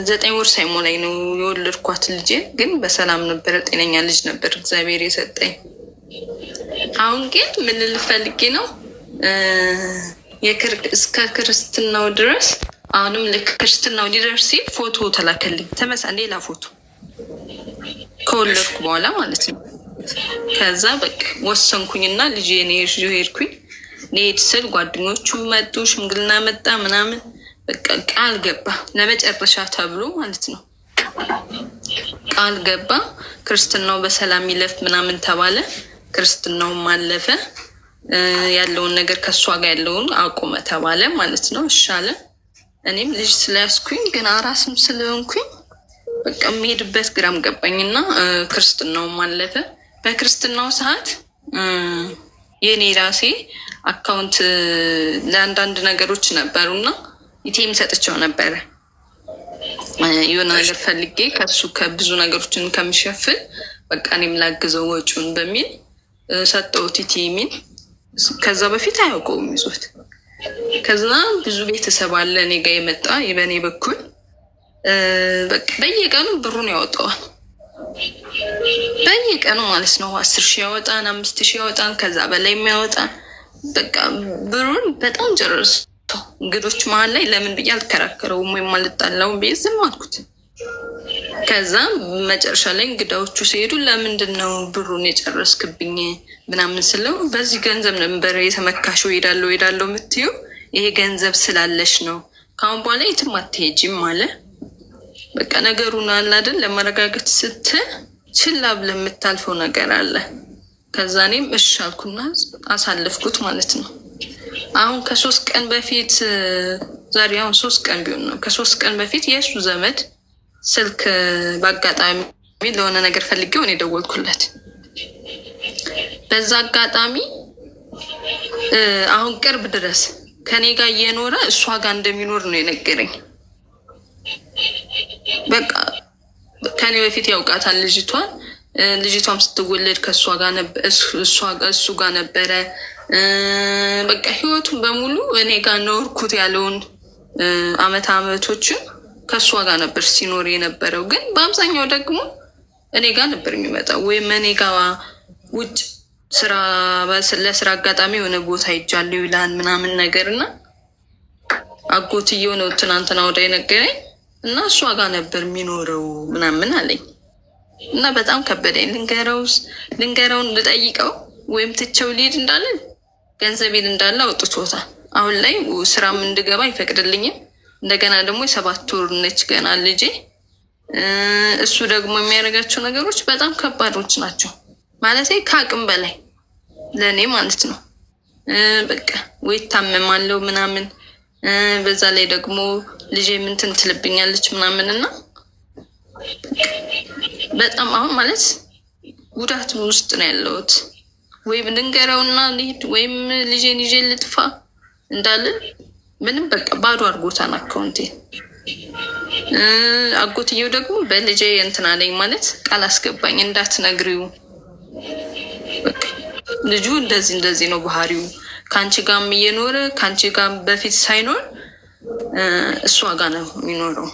9 ወር ሳይሞላኝ ነው የወለድኳት ልጄ። ግን በሰላም ነበረ፣ ጤነኛ ልጅ ነበር እግዚአብሔር የሰጠኝ። አሁን ግን ምን ልፈልጌ ነው እስከ ክርስትናው ድረስ አሁንም ለክርስትናው ሊደርስ ሲል ፎቶ ተላከልኝ። ተመሳሳይ ሌላ ፎቶ ከወለድኩ በኋላ ማለት ነው። ከዛ በቃ ወሰንኩኝና ልጄ ሄድኩኝ። ሊሄድ ስል ጓደኞቹ መጡ፣ ሽምግልና መጣ ምናምን። በቃ ቃል ገባ ለመጨረሻ ተብሎ ማለት ነው። ቃል ገባ። ክርስትናው በሰላም ይለፍ ምናምን ተባለ። ክርስትናውም አለፈ። ያለውን ነገር ከእሷ ጋር ያለውን አቁመ ተባለ ማለት ነው። እሻለ እኔም ልጅ ስለያዝኩኝ ግን አራስም ስለሆንኩኝ በቃ የሚሄድበት ግራም ገባኝና ክርስትናውም አለፈ። በክርስትናው ሰዓት የኔ ራሴ አካውንት ለአንዳንድ ነገሮች ነበሩና ኢቴም ሰጥቸው ነበረ። የሆነ ነገር ፈልጌ ከሱ ከብዙ ነገሮችን ከሚሸፍን በቃ እኔም ላግዘው ወጪውን በሚል ሰጠሁት ኢቴሚን። ከዛ በፊት አያውቀውም ይዞት። ከዛ ብዙ ቤተሰብ አለ እኔ ጋ የመጣ በእኔ በኩል በቃ በየቀኑ ብሩን ያወጣዋል። በየቀኑ ማለት ነው 10,000 ያወጣን፣ 5,000 ያወጣን፣ ከዛ በላይ የሚያወጣን በቃ ብሩን በጣም ጨርሶ እንግዶች መሀል ላይ ለምን ብዬ አልከራከረውም ወይም አልጣላውም ብዬ ዝም አልኩት። ከዛ መጨረሻ ላይ እንግዳዎቹ ሲሄዱ ለምንድን ነው ብሩን የጨረስክብኝ ምናምን ስለው በዚህ ገንዘብ ነበር የተመካሽው ሄዳለው የምትዩ ይሄ ገንዘብ ስላለሽ ነው፣ ከአሁን በኋላ የትም አትሄጂም አለ። በቃ ነገሩን አለ አይደል ለማረጋገጥ ስትል ችላ ብለህ የምታልፈው ነገር አለ። ከዛ እኔም እሺ አልኩና አሳልፍኩት ማለት ነው። አሁን ከ3 ቀን በፊት ዛሬ አሁን 3 ቀን ቢሆን ነው። ከ3 ቀን በፊት የእሱ ዘመድ ስልክ በአጋጣሚ ለሆነ ነገር ፈልጌው እኔ ደወልኩለት። በዛ አጋጣሚ አሁን ቅርብ ድረስ ከኔ ጋር እየኖረ እሷ ጋር እንደሚኖር ነው የነገረኝ። በቃ ከኔ በፊት ያውቃታል ልጅቷን። ልጅቷም ስትወለድ ከእሷ ጋር እሱ ጋር ነበረ። በቃ ህይወቱን በሙሉ እኔ ጋር ኖርኩት ያለውን አመቶችን ከእሷ ጋር ነበር ሲኖር የነበረው። ግን በአብዛኛው ደግሞ እኔ ጋር ነበር የሚመጣው ወይም እኔ ጋር ውጭ ለስራ አጋጣሚ የሆነ ቦታ ይጃለሁ ይላል ምናምን ነገር እና አጎትየው ነው ትናንትና ወደ ነገረኝ እና እሷ ጋር ነበር የሚኖረው ምናምን አለኝ። እና በጣም ከበደኝ። ልንገረውን ልጠይቀው ወይም ትቸው ሊሄድ እንዳለን ገንዘቤን እንዳለ አውጥቶታል። አሁን ላይ ስራም እንድገባ አይፈቅድልኝም። እንደገና ደግሞ የ7 ወር ነች ገና ልጄ። እሱ ደግሞ የሚያደርጋቸው ነገሮች በጣም ከባዶች ናቸው ማለት ከአቅም በላይ ለእኔ ማለት ነው። በቃ ወይ ታመማለሁ ምናምን፣ በዛ ላይ ደግሞ ልጄ ምንትን ትልብኛለች ምናምን እና በጣም አሁን ማለት ጉዳት ውስጥ ነው ያለሁት። ወይም ልንገረውና ልሂድ ወይም ልጄን ይዤ ልጥፋ እንዳልን ምንም በቃ ባዶ አድርጎታን አካውንቴን። አጎትየው ደግሞ በልጄ እንትን አለኝ ማለት ቃል አስገባኝ እንዳትነግሪው፣ በቃ ልጁ እንደዚህ ነው ባህሪው፣ ከአንቺ ጋር እየኖረ ከአንቺ ጋር በፊት ሳይኖር እሷ ጋር ነው የሚኖረው።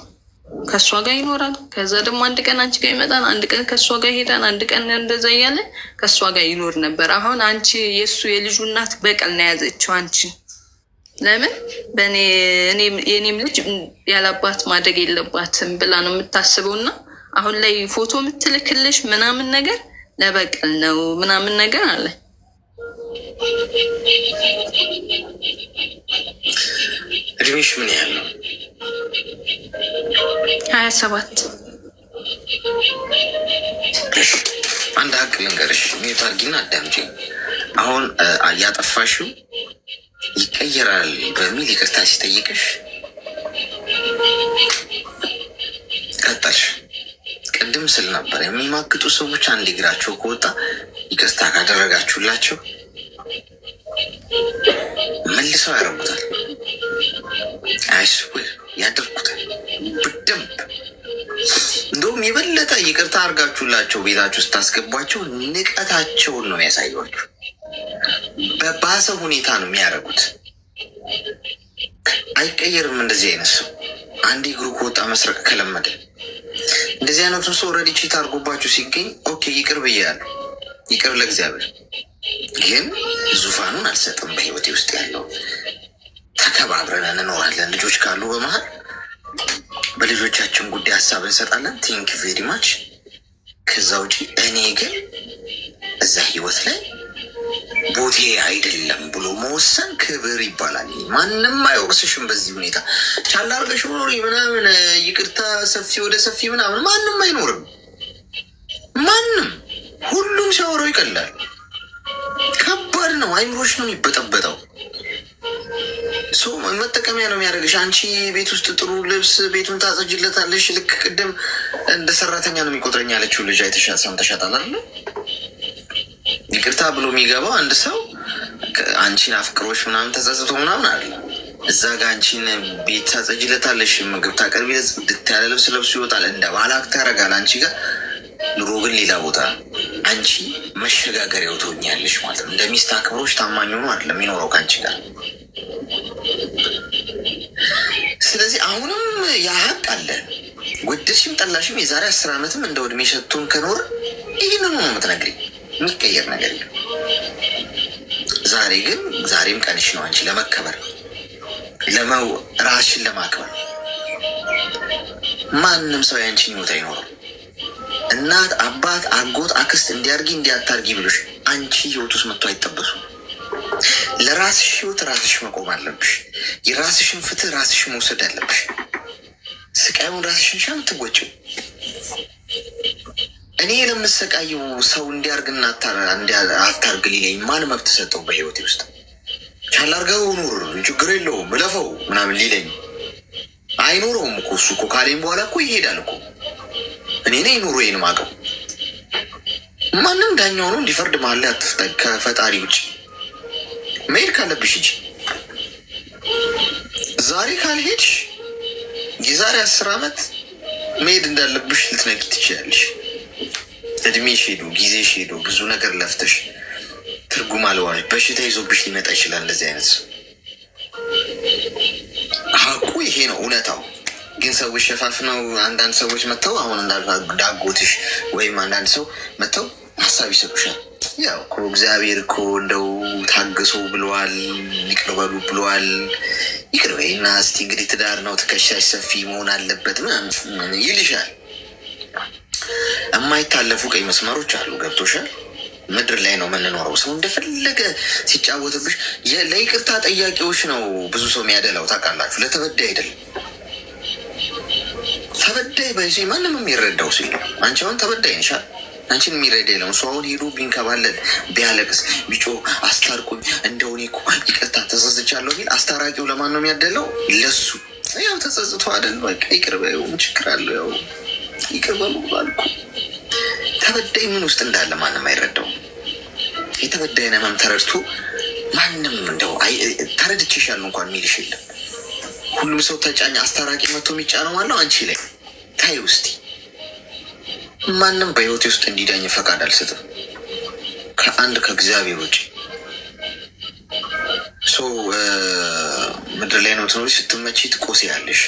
ከእሷ ጋር ይኖራል። ከዛ ደግሞ አንድ ቀን አንቺ ጋር ይመጣል፣ አንድ ቀን ከእሷ ጋር ይሄዳል፣ አንድ ቀን እንደዛ እያለ ከእሷ ጋር ይኖር ነበር። አሁን አንቺ የልጁ እናት በቀል ነው የያዘችው አንቺ። ለምን የኔም ልጅ ያላባት ማደግ የለባትም ብላ ነው የምታስበው። እና አሁን ላይ ፎቶ የምትልክልሽ ምናምን ነገር ለበቀል ነው ምናምን ነገር አለ። እድሜሽ ምን ያህል ነው? 27 አንድ ሀቅ ልንገርሽ፣ ሚዩት አድርጊና አዳምጪኝ። አሁን እያጠፋሽው ይቀየራል በሚል ይቅርታ ሲጠይቅሽ ቀጠልሽ። ቅድም ስል ነበር የሚማግጡ ሰዎች አንድ እግራቸው ከወጣ ይቅርታ ካደረጋችሁላቸው መልሰው ያደርጉታል። አይስዌር ያደርጉታል በደንብ። እንደውም የበለጠ ይቅርታ አድርጋችሁላቸው ቤታችሁ ስታስገቧቸው ንቀታቸውን ነው የሚያሳዩአችሁ። በባሰ ሁኔታ ነው የሚያደርጉት። አይቀየርም እንደዚህ አይነት ሰው። አንድ እግሩ ከወጣ መስረቅ ከለመደ እንደዚህ አይነቱ ሰው ኦልሬዲ ቺት አድርጎባችሁ ሲገኝ ኦኬ ይቅር ብያለሁ፣ ይቅር ለእግዚአብሔር፣ ግን ዙፋኑን አልሰጥም። በህይወቴ ውስጥ ያለው ተከባብረን እንኖራለን። ልጆች ካሉ በመሀል በልጆቻችን ጉዳይ ሀሳብ እንሰጣለን። ቴንክ ቬሪ ማች። ከዛ ውጪ እኔ ግን እዛ ህይወት ላይ ቦቴ አይደለም ብሎ መወሰን ክብር ይባላል። ማንም አይወቅስሽም በዚህ ሁኔታ ቻላ አርገሽ ኖሪ ምናምን ይቅርታ ሰፊ ወደ ሰፊ ምናምን ማንም አይኖርም። ይቀላል። ከባድ ነው። አይምሮች ነው የሚበጠበጠው። መጠቀሚያ ነው የሚያደርግሽ። አንቺ ቤት ውስጥ ጥሩ ልብስ ቤቱን ታጸጅለታለሽ። ልክ ቅድም እንደ ሰራተኛ ነው የሚቆጥረኝ ያለችው ልጅ ሰምተሻታል አይደል? ይቅርታ ብሎ የሚገባው አንድ ሰው አንቺን አፍቅሮች ምናምን ተጸጽቶ ምናምን አለ። እዛ ጋ አንቺን ቤት ታጸጅለታለሽ፣ ምግብ ታቀርቢለት፣ ጽድት ያለ ልብስ ለብሶ ይወጣል፣ እንደ ባላክት ያደርጋል አንቺ ጋር። ኑሮ ግን ሌላ ቦታ። አንቺ መሸጋገሪያው ትሆኛለሽ ማለት ነው። እንደ ሚስት አክብሮች ታማኝ ሆኖ አይደለም የሚኖረው ከአንቺ ጋር። ስለዚህ አሁንም ያ ሀቅ አለ። ወደድሽም ጠላሽም የዛሬ 10 ዓመትም እንደ ዕድሜ ሸቶን ከኖር ይህንኑ ነው የምትነግሪኝ። የሚቀየር ነገር የለም። ዛሬ ግን ዛሬም ቀንሽ ነው አንቺ ለመከበር ራስሽን ለማክበር። ማንም ሰው ያንቺን ህይወት አይኖርም። እናት፣ አባት፣ አጎት፣ አክስት እንዲያርጊ እንዲያታርጊ ብሎሽ አንቺ ህይወት ውስጥ መጥቶ አይጠበሱም። ለራስሽ ህይወት ራስሽ መቆም አለብሽ። የራስሽን ፍትህ ራስሽ መውሰድ አለብሽ። ስቃዩን ራስሽን ሻ ምትወጪው። እኔ ለምሰቃየው ሰው እንዲያርግና አታርግ ሊለኝ ማን መብት ሰጠው? በህይወቴ ውስጥ ቻላርገው ኑር፣ ችግር የለውም እለፈው ምናምን ሊለኝ አይኖረውም እኮ። እሱ እኮ ካለኝ በኋላ እኮ ይሄዳል እኮ። እኔ ነኝ ኑሮዬን ማቀው። ማንም ዳኛ ሆኖ እንዲፈርድ መሀል ላይ አትፍጠግ። ከፈጣሪ ውጭ መሄድ ካለብሽ ሂጂ። ዛሬ ካልሄድሽ የዛሬ 10 ዓመት መሄድ እንዳለብሽ ልትነቂ ትችላለሽ። እድሜሽ ሄዶ ጊዜሽ ሄዶ ብዙ ነገር ለፍተሽ ትርጉም አልባ በሽታ ይዞብሽ ሊመጣ ይችላል። እንደዚህ አይነት ሰው ሀቁ ይሄ ነው፣ እውነታው። ግን ሰዎች ሸፋፍነው አንዳንድ ሰዎች መጥተው አሁን እንዳጎትሽ ወይም አንዳንድ ሰው መጥተው ሀሳብ ይሰጡሻል። ያው እኮ እግዚአብሔር እኮ እንደው ታገሱ ብለዋል፣ ይቅር በሉ ብለዋል። ይቅር በይና እስቲ እንግዲህ ትዳር ነው ትከሻሽ ሰፊ መሆን አለበት ምናምን ይልሻል። የማይታለፉ ቀይ መስመሮች አሉ። ገብቶሻል? ምድር ላይ ነው የምንኖረው። ሰው እንደፈለገ ሲጫወትብሽ ለይቅርታ ጠያቂዎች ነው ብዙ ሰው የሚያደላው። ታውቃላችሁ? ለተበዳይ አይደለም። ተበዳይ ባይሴ ማንም የሚረዳው ሲል አንቺ አሁን ተበዳይ ነሻል። አንቺን የሚረዳ የለም። እሱ አሁን ሄዶ ቢንከባለል ቢያለቅስ ቢጮ አስታርቁኝ እንደሆነ እኮ ይቅርታ ተጸጽቻለሁ ቢል አስታራቂው ለማን ነው የሚያደለው? ለሱ። ያው ተጸጽቶ አይደል? በቃ ይቅር በይው ችግር አለው። ያው ይቅር በሉ ባልኩ። ተበዳይ ምን ውስጥ እንዳለ ማንም አይረዳው። የተበዳይን ህመም ተረድቶ ማንም እንደው ተረድቼሻለሁ እንኳን የሚልሽ የለም። ሁሉም ሰው ተጫኝ አስታራቂ መጥቶ የሚጫነው አለው አንቺ ላይ። ታይ ውስጥ ማንም በህይወቴ ውስጥ እንዲዳኝ ፈቃድ አልሰጥም ከአንድ ከእግዚአብሔር ውጭ። ምድር ላይ ነው ትኖሪ። ስትመቺ ትቆሲያለሽ፣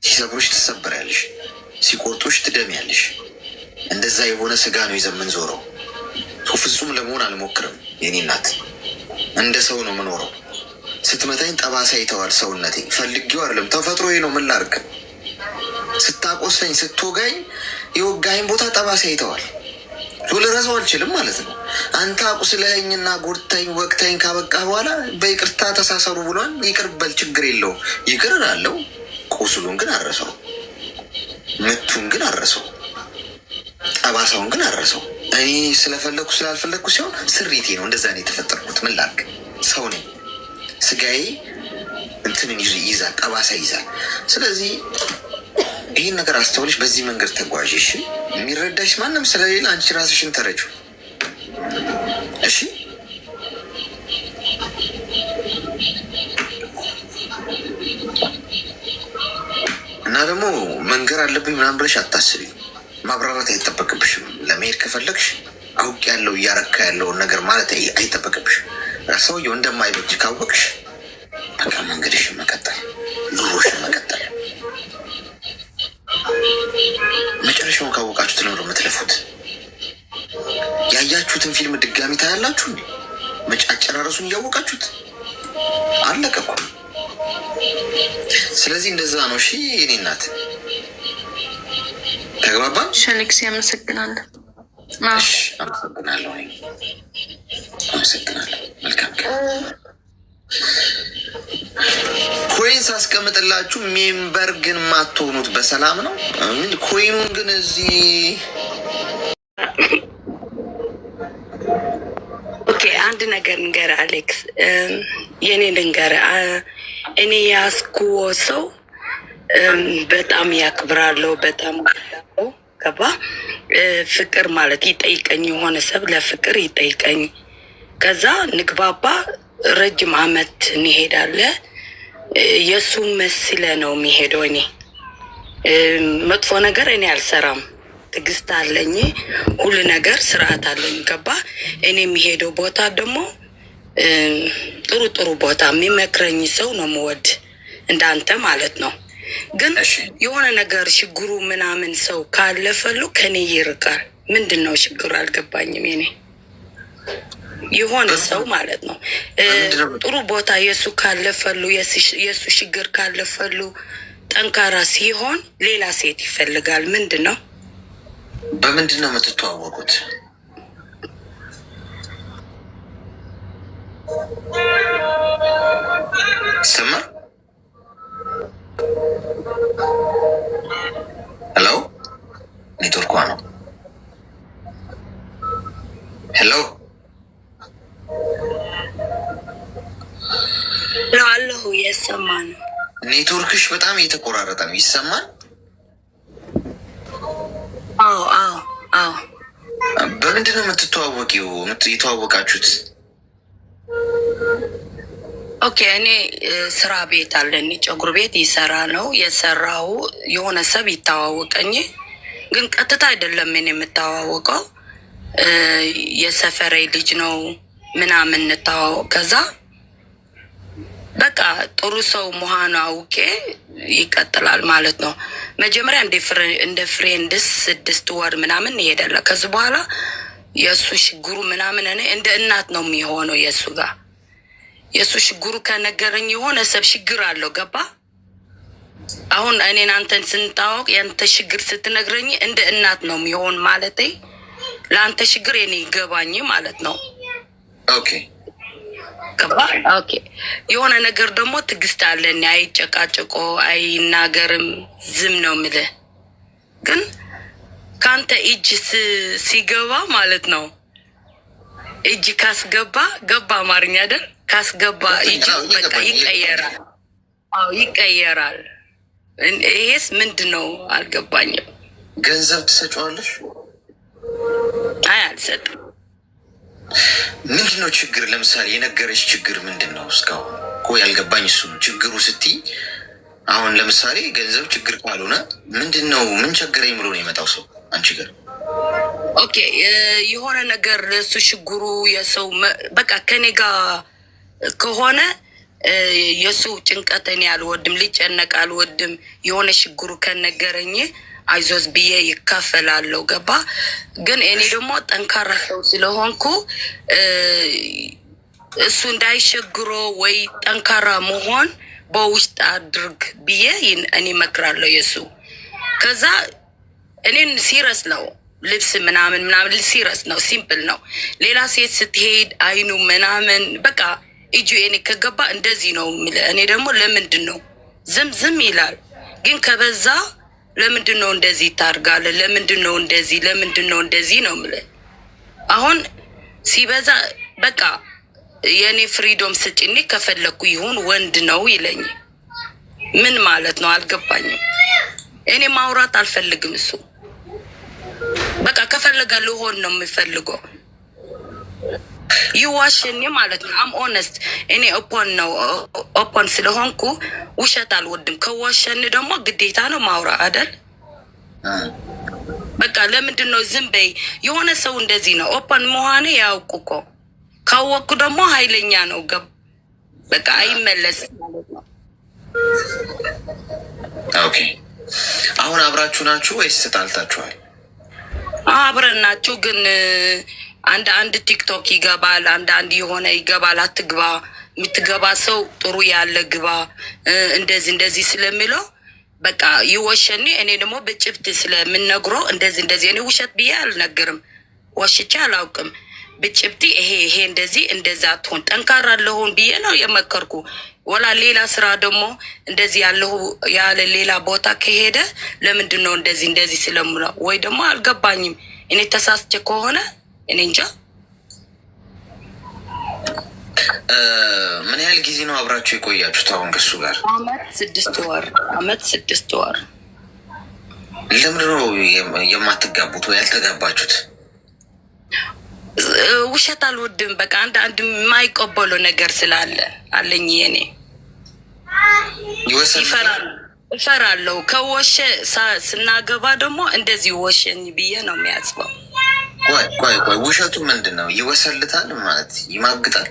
ሲሰብሩሽ ትሰበሪያለሽ፣ ሲቆርጡሽ ትደሚያለሽ። እንደዛ የሆነ ስጋ ነው ይዘን የምንዞረው። ፍጹም ለመሆን አልሞክርም የኔ እናት። እንደ ሰው ነው የምኖረው። ስትመታኝ ጠባሳ ይተዋል ሰውነቴ። ፈልጌው አይደለም ተፈጥሮዬ ነው። ምን ላድርግ? ስታቆስለኝ ስትወጋኝ የወጋኝ ቦታ ጠባሳ ይተዋል። ልረሳው አልችልም ማለት ነው። አንተ አቁስለኸኝና ጎድተኝ ወቅተኝ ካበቃ በኋላ በይቅርታ ተሳሰሩ ብሏል። ይቅር በል ችግር የለው ይቅር እላለሁ። ቁስሉን ግን አረሰው፣ ምቱን ግን አረሰው፣ ጠባሳውን ግን አረሰው። እኔ ስለፈለግኩ ስላልፈለግኩ ሲሆን ስሪቴ ነው። እንደዛ ነው የተፈጠርኩት። ምን ላድርግ? ሰው ነኝ። ስጋዬ እንትንን ይዛል፣ ጠባሳ ይዛል። ስለዚህ ይህን ነገር አስተውልሽ፣ በዚህ መንገድ ተጓዥ። እሺ? የሚረዳሽ ማንም ስለሌለ አንቺ ራስሽን ተረጁ። እሺ? እና ደግሞ መንገር አለብኝ ምናምን ብለሽ አታስቢ። ማብራራት አይጠበቅብሽም። ለመሄድ ከፈለግሽ አውቅ ያለው እያረካ ያለውን ነገር ማለት አይጠበቅብሽ። ሰውየው እንደማይበጅ ካወቅሽ በቃ መንገድሽን መቀጠል፣ ኑሮሽን መቀጠል። መጨረሻውን ካወቃችሁት ለምሮ የምትለፉት። ያያችሁትን ፊልም ድጋሚ ታያላችሁ። መጫጨራረሱን እያወቃችሁት አለቀ እኮ። ስለዚህ እንደዛ ነው። እሺ የኔ እናት ተግባባን? ሸሌክስ ያመሰግናለሁ። አመሰግናለሁ። አመሰግናለሁ። መልካም ቀን። ኮይን ሳስቀምጥላችሁ ሜምበር ግን ማትሆኑት በሰላም ነው። ኮይኑን ግን እዚህ ነገር ንገር አሌክስ፣ የኔ ልንገር። እኔ ያስኩዎ ሰው በጣም ያክብራለሁ፣ በጣም ገባ። ፍቅር ማለት ይጠይቀኝ፣ የሆነ ሰብ ለፍቅር ይጠይቀኝ፣ ከዛ ንግባባ፣ ረጅም አመት እንሄዳለ። የእሱ መስለ ነው የሚሄደው። እኔ መጥፎ ነገር እኔ አልሰራም። ትግስት አለኝ፣ ሁሉ ነገር ስርዓት አለኝ። ገባ። እኔ የሚሄደው ቦታ ደግሞ ጥሩ ጥሩ ቦታ የሚመክረኝ ሰው ነው የምወድ፣ እንዳንተ ማለት ነው። ግን የሆነ ነገር ችግሩ ምናምን ሰው ካለፈሉ ከኔ ይርቃል። ምንድን ነው ችግሩ? አልገባኝም። የኔ የሆነ ሰው ማለት ነው ጥሩ ቦታ የእሱ ካለፈሉ፣ የእሱ ችግር ካለፈሉ ጠንካራ ሲሆን ሌላ ሴት ይፈልጋል። ምንድን ነው? በምንድን ነው የምትተዋወቁት? ስማ፣ ሄሎ፣ ኔትወርኳ ነው። ሄሎ አለሁ፣ የሰማ ነው። ኔትወርክሽ በጣም እየተቆራረጠ ነው። ይሰማል? አዎ አዎ አዎ። በምንድን ነው የምትተዋወቂው? የተዋወቃችሁት? ኦኬ፣ እኔ ስራ ቤት አለን፣ ጨጉር ቤት ይሰራ ነው የሰራው። የሆነ ሰብ ይተዋወቀኝ፣ ግን ቀጥታ አይደለም እኔ የምተዋወቀው። የሰፈሬ ልጅ ነው ምናምን እንተዋወቅ። ከዛ በቃ ጥሩ ሰው መሆኑ አውቄ ይቀጥላል ማለት ነው። መጀመሪያ እንደ ፍሬንድስ 6 ወር ምናምን እንሄዳለን። ከዚህ በኋላ የእሱ ችግሩ ምናምን እኔ እንደ እናት ነው የሚሆነው የእሱ ጋር። የእሱ ችግሩ ከነገረኝ የሆነ ሰብ ችግር አለው። ገባ። አሁን እኔን አንተን ስንታወቅ የአንተ ችግር ስትነግረኝ እንደ እናት ነው የሚሆን ማለት ለአንተ ችግር የኔ ይገባኝ ማለት ነው። ኦኬ ገባ። ኦኬ። የሆነ ነገር ደግሞ ትግስት አለን። አይጨቃጭቆ አይናገርም፣ ዝም ነው የምልህ። ግን ከአንተ እጅ ሲገባ ማለት ነው፣ እጅ ካስገባ ገባ፣ አማርኛ አይደል? ካስገባ እጅ በቃ ይቀየራል። አዎ ይቀየራል። ይሄስ ምንድን ነው አልገባኝም። ገንዘብ ትሰጫዋለሽ? አይ አልሰጥም። ምንድን ነው ችግር? ለምሳሌ የነገረች ችግር ምንድን ነው? እስካሁን እኮ ያልገባኝ እሱ ነው። ችግሩ ስትይ አሁን ለምሳሌ ገንዘብ ችግር ካልሆነ ምንድን ነው? ምን ቸገረኝ ብሎ ነው የመጣው ሰው አንቺ ጋር? ኦኬ፣ የሆነ ነገር ለሱ ችግሩ የሰው በቃ ከኔ ጋር ከሆነ የሱ ጭንቀት እኔ አልወድም፣ ሊጨነቅ አልወድም። የሆነ ችግሩ ከነገረኝ አይዞዝ ብዬ ይካፈላለሁ። ገባ። ግን እኔ ደግሞ ጠንካራ ሰው ስለሆንኩ እሱ እንዳይሸግሮ ወይ ጠንካራ መሆን በውስጥ አድርግ ብዬ እኔ እመክራለሁ የሱ። ከዛ እኔን ሲረስ ነው ልብስ ምናምን ሲረስ ነው፣ ሲምፕል ነው። ሌላ ሴት ስትሄድ አይኑ ምናምን በቃ እጁ እኔ ከገባ እንደዚህ ነው የምልህ። እኔ ደግሞ ለምንድን ነው ዝም ይላል። ግን ከበዛ ለምንድን ነው እንደዚህ ታርጋለህ? ለምንድን ነው እንደዚህ ነው የምልህ። አሁን ሲበዛ በቃ የእኔ ፍሪዶም ስጭኔ ከፈለግኩ ይሁን ወንድ ነው ይለኝ። ምን ማለት ነው አልገባኝም። እኔ ማውራት አልፈልግም። እሱ በቃ ከፈለገ ልሆን ነው የሚፈልገው። ይዋሽኝ ማለት ነው። አም ኦነስት እኔ ኦፖን ስለሆንኩ ውሸት አልወድም። ከዋሸን ደግሞ ግዴታ ነው ማውራ አይደል? በቃ ለምንድን ነው ዝም በይ? የሆነ ሰው እንደዚህ ነው ኦፖን መሆኔ ያውቁ እኮ። ካወቅኩ ደግሞ ኃይለኛ ነው። በቃ አይመለስም ማለት ነው። ኦኬ፣ አሁን አብራችሁ ናችሁ ወይስ ተጣልታችኋል? አብረን ናችሁ። ግን አንድ ቲክቶክ ይገባል፣ አንድ የሆነ ይገባል። አትግባ፣ የምትገባ ሰው ጥሩ ያለ ግባ፣ እንደዚህ ስለሚለው በቃ ይወሸኔ። እኔ ደግሞ በጭብት ስለምነግረው እንደዚህ እኔ ውሸት ብዬ አልነገርም፣ ወሽቼ አላውቅም። በጭብቲ ይሄ እንደዛ ትሆን ጠንካራ ለሆን ብዬ ነው የመከርኩ። ወላ ሌላ ስራ ደግሞ እንደዚህ ያለ ሌላ ቦታ ከሄደ ለምንድን ነው እንደዚህ ስለምለው? ወይ ደግሞ አልገባኝም። እኔ ተሳስቼ ከሆነ እኔ እንጃ። ምን ያህል ጊዜ ነው አብራችሁ የቆያችሁት አሁን ከሱ ጋር? አመት 6 ወር። አመት 6 ወር። ለምንድን ነው የማትጋቡት ወይ ያልተጋባችሁት? ውሸት አልወድም። በቃ አንድ የማይቀበሉ ነገር ስላለ አለኝ። የኔ እፈራለሁ። ከወሸ ስናገባ ደግሞ እንደዚህ ወሸኝ ብዬ ነው የሚያስበው። ቆይ ውሸቱ ምንድን ነው? ይወሰልታል ማለት ይማግጣል?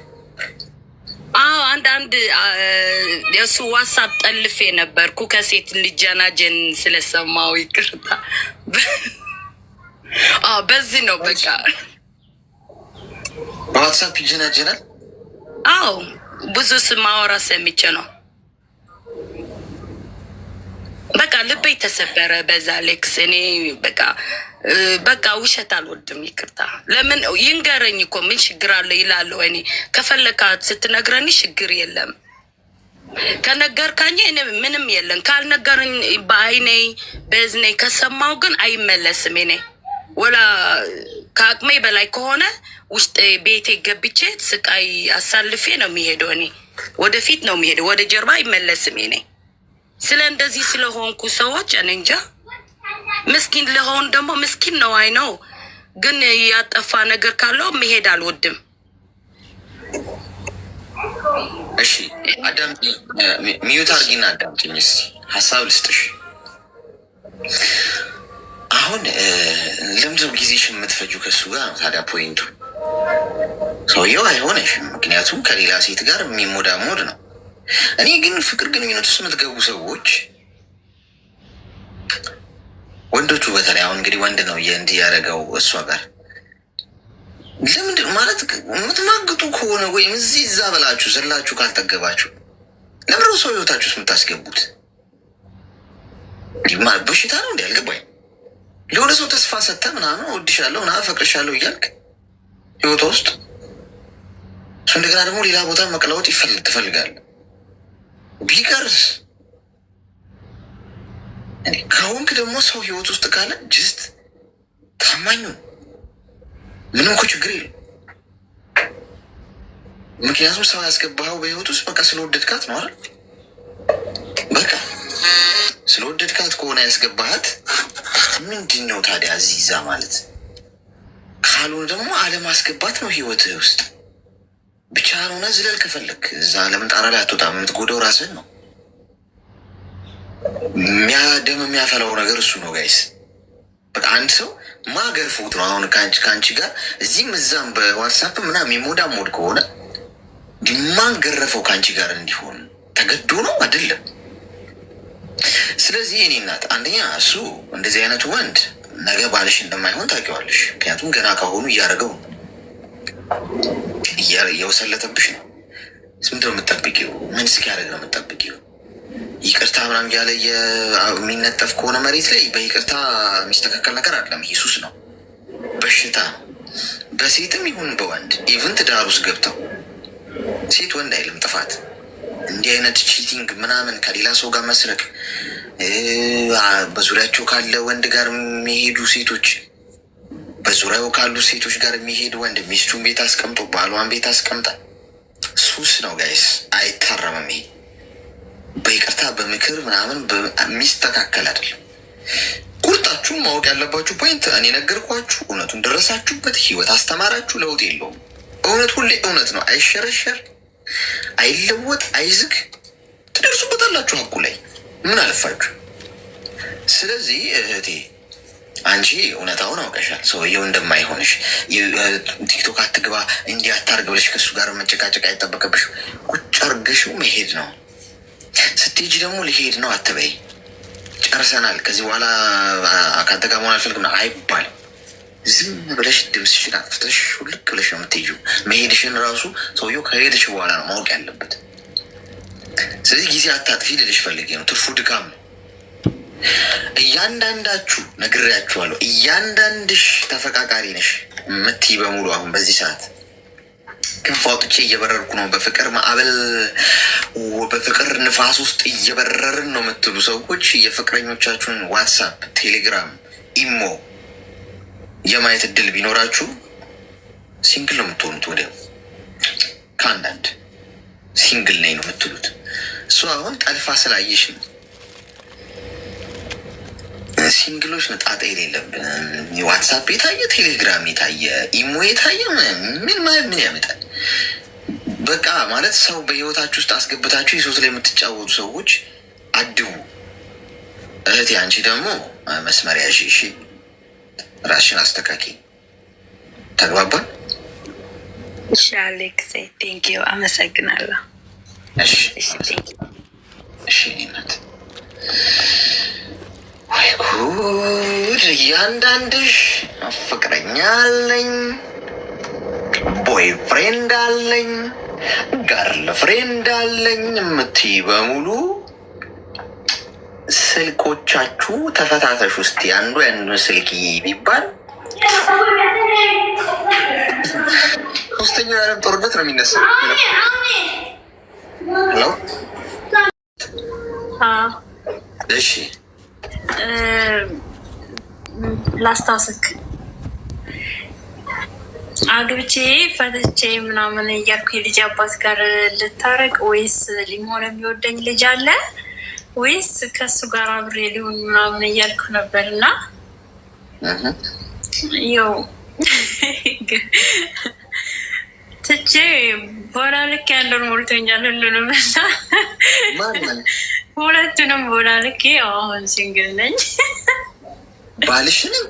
አዎ አንዳንድ የእሱ ዋትሳፕ ጠልፌ ነበርኩ ከሴት ልጃናጀን ስለሰማው ይቅርታ። በዚህ ነው በቃ በዋትሳፕ ይጀናጀናል። አዎ ብዙ ስማወራ ሰምቼ ነው በቃ ልቤ ተሰበረ። በዛ ሌክስ እኔ በቃ ውሸት አልወድም። ይቅርታ ለምን ይንገረኝ እኮ ምን ችግር አለ ይላለሁ። እኔ ከፈለካት ስትነግረኝ ችግር የለም። ከነገርካኝ ምንም የለም። ካልነገረኝ በአይኔ በዝኔ ከሰማው ግን አይመለስም። እኔ ወላ ከአቅሜ በላይ ከሆነ ውስጥ ቤቴ ገብቼ ስቃይ አሳልፌ ነው የሚሄደው። እኔ ወደፊት ነው የሚሄደው፣ ወደ ጀርባ አይመለስም። እኔ ስለ እንደዚህ ስለሆንኩ ሰዎች እኔ እንጃ። ምስኪን ለሆን ደግሞ ምስኪን ነው። አይ ነው ግን ያጠፋ ነገር ካለው መሄድ አልወድም። እሺ አዳምጪ፣ ሚዩት አርጊና አዳምጪኝ እስኪ ሀሳብ ልስጥሽ። አሁን ለምንድነው ጊዜሽን የምትፈጁ ከሱ ጋር ነው ታዲያ ፖይንቱ። ሰውየው አይሆነሽም፣ ምክንያቱም ከሌላ ሴት ጋር የሚሞዳሞድ ነው። እኔ ግን ፍቅር ግንኙነት ውስጥ የምትገቡ ሰዎች ወንዶቹ በተለይ አሁን እንግዲህ ወንድ ነው እንዲህ ያደረገው እሷ ጋር ለምንድን ማለት የምትማግጡ ከሆነ ወይም እዚህ እዛ በላችሁ ዘላችሁ ካልጠገባችሁ ለምንድነው ሰው ህይወታችሁ ውስጥ የምታስገቡት? በሽታ ነው እንዲ ያልገባኝ። ለሆነ ሰው ተስፋ ሰጥተህ ምናምን እወድሻለሁ ምናምን እፈቅርሻለሁ እያልክ ህይወቷ ውስጥ እሱ እንደገና ደግሞ ሌላ ቦታ መቀላወጥ ትፈልጋለህ። ቢቀርስ ከሆንክ ደግሞ ሰው ህይወት ውስጥ ካለ ጅስት ታማኙን ምንም እኮ ችግር የለም። ምክንያቱም ሰው ያስገባኸው በህይወት ውስጥ በቃ ስለወደድካት ነው አይደል? በቃ ስለወደድካት ከሆነ ያስገባሃት ምንድን ነው ታዲያ እዚዛ ማለት? ካልሆነ ደግሞ አለማስገባት ነው ህይወትህ ውስጥ ብቻ ሆነ ዝለል ከፈለግ እዛ ለምን ጣራ ላይ አትወጣም? የምትጎዳው ራስህን ነው። ደም የሚያፈላው ነገር እሱ ነው ጋይስ። በቃ አንድ ሰው ማገርፎት ነው አሁን ከአንቺ ጋር እዚህም እዛም በዋትሳፕ ምናምን የሚሞዳሞድ ከሆነ ማን ገረፈው ከአንቺ ጋር እንዲሆን? ተገዶ ነው አይደለም። ስለዚህ እኔ እናት አንደኛ እሱ እንደዚህ አይነቱ ወንድ ነገ ባልሽ እንደማይሆን ታውቂዋለሽ። ምክንያቱም ገና ካሁኑ እያደረገው እየወሰለተብሽ ነው። ምንድን ነው የምጠብቂው? ምን እስኪያደርግ ነው የምጠብቂው? ይቅርታ ምናምን እያለ የሚነጠፍ ከሆነ መሬት ላይ በይቅርታ የሚስተካከል ነገር አይደለም። ይሄ ሱስ ነው፣ በሽታ ነው። በሴትም ይሁን በወንድ ኢቭን ትዳር ውስጥ ገብተው ሴት ወንድ አይልም ጥፋት። እንዲህ አይነት ቺቲንግ ምናምን ከሌላ ሰው ጋር መስረቅ፣ በዙሪያቸው ካለ ወንድ ጋር የሚሄዱ ሴቶች፣ በዙሪያው ካሉ ሴቶች ጋር የሚሄድ ወንድ ሚስቱን ቤት አስቀምጦ ባሏን ቤት አስቀምጣ ሱስ ነው ጋይስ። አይታረምም ይሄ በይቅርታ በምክር ምናምን የሚስተካከል አይደለም። ቁርጣችሁን ማወቅ ያለባችሁ ፖይንት እኔ ነገርኳችሁ። እውነቱን ደረሳችሁበት፣ ህይወት አስተማራችሁ፣ ለውጥ የለውም። እውነት ሁሌ እውነት ነው። አይሸረሸር፣ አይለወጥ፣ አይዝግ። ትደርሱበታላችሁ ሀቁ ላይ ምን አለፋችሁ። ስለዚህ እህቴ አንቺ እውነታውን አውቀሻል። ሰውየው እንደማይሆንሽ ቲክቶክ አትግባ እንዲህ አታርግ ብለሽ ከሱ ጋር መጨቃጨቅ አይጠበቅብሽ። ቁጭ አርገሽው መሄድ ነው። ስትሄጂ ደግሞ ሊሄድ ነው አትበይ። ጨርሰናል፣ ከዚህ በኋላ ከአንተ ጋር መሆን አልፈልግም አይባልም። ዝም ብለሽ ድምፅሽን አጥፍተሽ ሁልክ ብለሽ ነው የምትሄጂው። መሄድሽን ራሱ ሰውየው ከሄደች በኋላ ነው ማወቅ ያለበት። ስለዚህ ጊዜ አታጥፊ ልልሽ ፈልጌ ነው። ትርፉ ድካም ነው። እያንዳንዳችሁ ነግሬያችኋለሁ። እያንዳንድሽ ተፈቃቃሪ ነሽ የምትይ በሙሉ አሁን በዚህ ሰዓት ክንፍ አውጥቼ እየበረርኩ ነው በፍቅር ማዕበል በፍቅር ንፋስ ውስጥ እየበረርን ነው የምትሉ ሰዎች የፍቅረኞቻችሁን ዋትሳፕ፣ ቴሌግራም፣ ኢሞ የማየት እድል ቢኖራችሁ ሲንግል ነው የምትሆኑት ወዲያው ከአንዳንድ ሲንግል ነኝ ነው የምትሉት። እሱ አሁን ጠልፋ ስላየሽ ነው። ሲንግሎች ነጣጣ የሌለብን ዋትሳፕ የታየ ቴሌግራም የታየ ኢሞ የታየ ምን ያመጣል? በቃ ማለት ሰው በህይወታችሁ ውስጥ አስገብታችሁ የሶስት ላይ የምትጫወቱ ሰዎች አድቡ። እህቴ አንቺ ደግሞ መስመር ያዥ፣ እሺ? ራስሽን አስተካኪ። ተግባባን? እሺ አሌክስ ቴንኪው፣ አመሰግናለሁ። እሺ ናት። ወይ ጉድ! እያንዳንድሽ ፍቅረኛ አለኝ፣ ቦይ ፍሬንድ አለኝ፣ ገርል ፍሬንድ አለኝ የምትይ በሙሉ ስልኮቻችሁ ተፈታተሽ ውስጥ አንዱ ስልክ ቢባል ሶስተኛው የዓለም ጦርነት ነው የሚነሳው። ሄሎ እሺ፣ ላስታውስክ አግብቼ ፈትቼ ምናምን እያልኩ የልጅ አባት ጋር ልታረቅ ወይስ ሊሆን የሚወደኝ ልጅ አለ ወይስ ከሱ ጋር አብሬ ሊሆን ምናምን እያልኩ ነበር። እና ያው ትቼ ቦላ ልክ ያንደር ሞልቶኛል ሁሉንም እና ሁለቱንም ቦላ ልክ አሁን ሲንግል ነኝ። ባልሽ ነኝ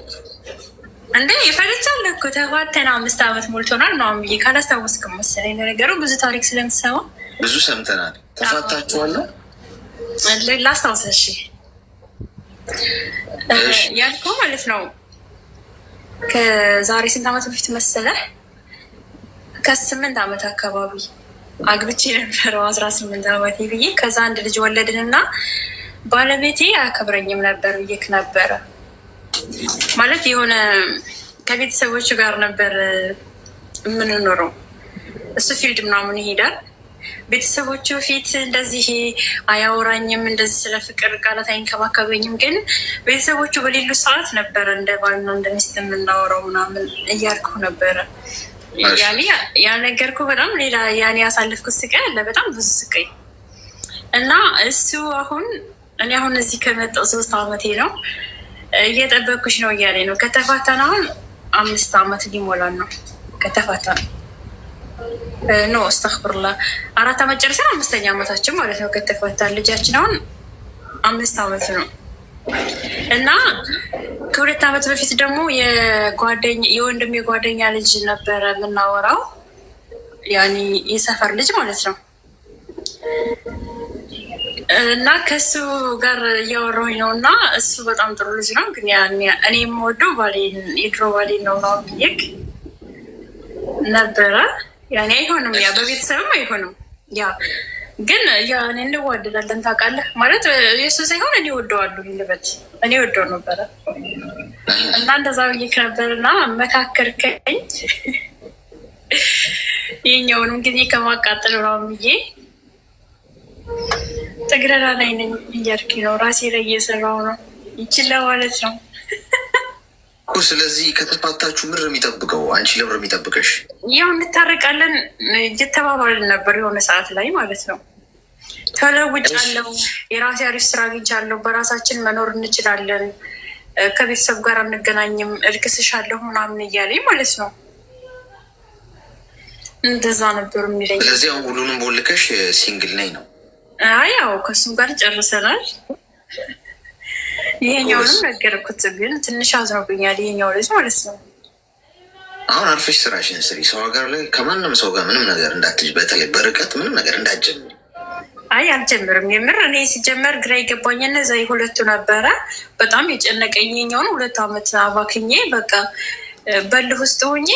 እንዴ? የፈለቻለሁ እኮ ተፋተን 5 ዓመት ሞልቶናል ነው ብዬ ካላስታወስክም መሰለኝ። ነገሩ ብዙ ታሪክ ስለምትሰማ ብዙ ሰምተናል። ተፋታችኋል? ላስታውስ። እሺ ያልከው ማለት ነው ከዛሬ ስንት ዓመት በፊት መሰለህ? ከ8 ዓመት አካባቢ አግብቼ ነበረው 18 ዓመት ብዬ። ከዛ አንድ ልጅ ወለድን እና ባለቤቴ አያከብረኝም ነበር ብዬክ ነበረ ማለት የሆነ ከቤተሰቦቹ ጋር ነበር የምንኖረው። እሱ ፊልድ ምናምን ይሄዳል። ቤተሰቦቹ ፊት እንደዚህ አያወራኝም፣ እንደዚህ ስለ ፍቅር ቃላት አይንከባከበኝም። ግን ቤተሰቦቹ በሌሉ ሰዓት ነበረ እንደ ባልና እንደ ሚስት የምናወራው ምናምን እያልኩ ነበረ። ያኔ ያልነገርኩህ በጣም ሌላ ያኔ ያሳለፍኩት ስቃይ አለ፣ በጣም ብዙ ስቃይ እና እሱ እኔ አሁን እዚህ ከመጣሁ 3 ዓመቴ ነው። እየጠበኩሽ ነው እያለኝ ነው። ከተፋታን አሁን 5 ዓመት ሊሞላን ነው። ከተፋታን ኖ እስተክብርላ 4 ዓመት ጨርሰን 5ኛ ዓመታችን ማለት ነው ከተፋታን። ልጃችን አሁን 5 ዓመት ነው እና ከ2 ዓመት በፊት ደግሞ የወንድም የጓደኛ ልጅ ነበረ የምናወራው፣ ያኔ የሰፈር ልጅ ማለት ነው። እና ከሱ ጋር እያወራሁኝ ነው እና እሱ በጣም ጥሩ ልጅ ነው። ግን እኔ የምወደው የድሮ ባሌን ነው ነው ብዬክ ነበረ። ያኔ አይሆንም፣ ያ በቤተሰብም አይሆንም። ያ ግን ያኔ እንዋደዳለን ታውቃለህ። ማለት የሱ ሳይሆን እኔ ወደዋለሁ ልበል፣ እኔ ወደው ነበረ እና እንደዛ ብዬክ ነበር እና መካከርከኝ የኛውንም ጊዜ ከማቃጠል ምናምን ብዬ ጥግረራ ላይ ነኝ እያልኩ ነው። ራሴ ላይ እየሰራው ነው ይችላ ማለት ነው። ስለዚህ ከተፋታችሁ ምር የሚጠብቀው አንቺ ለምር የሚጠብቀሽ ያው እንታረቃለን እየተባባልን ነበር የሆነ ሰዓት ላይ ማለት ነው። ተለውጫለሁ፣ የራሴ አሪፍ ስራ አግኝቻለሁ፣ በራሳችን መኖር እንችላለን፣ ከቤተሰብ ጋር አንገናኝም፣ እልክስሻለሁ ምናምን እያለኝ ማለት ነው። እንደዛ ነበር የሚለኝ። ስለዚህ አሁን ሁሉንም ቦልከሽ ሲንግል ነኝ ነው? አይ ያው ከሱም ጋር ጨርሰናል። ይሄኛውንም ነገርኩት፣ ግን ትንሽ አዝኖብኛል ይሄኛው ልጅ ማለት ነው። አሁን አርፈሽ ስራሽን ስሪ። ሰው ሀገር ላይ ከማንም ሰው ጋር ምንም ነገር እንዳትጅ፣ በተለይ በርቀት ምንም ነገር እንዳትጀምሪ። አይ አልጀምርም። የምር እኔ ሲጀመር ግራ የገባኝ እነዛ ሁለቱ ነበረ። በጣም የጨነቀኝ ይሄኛውን 2 ዓመት አባክኜ በቃ በልህ ውስጥ ሆኜ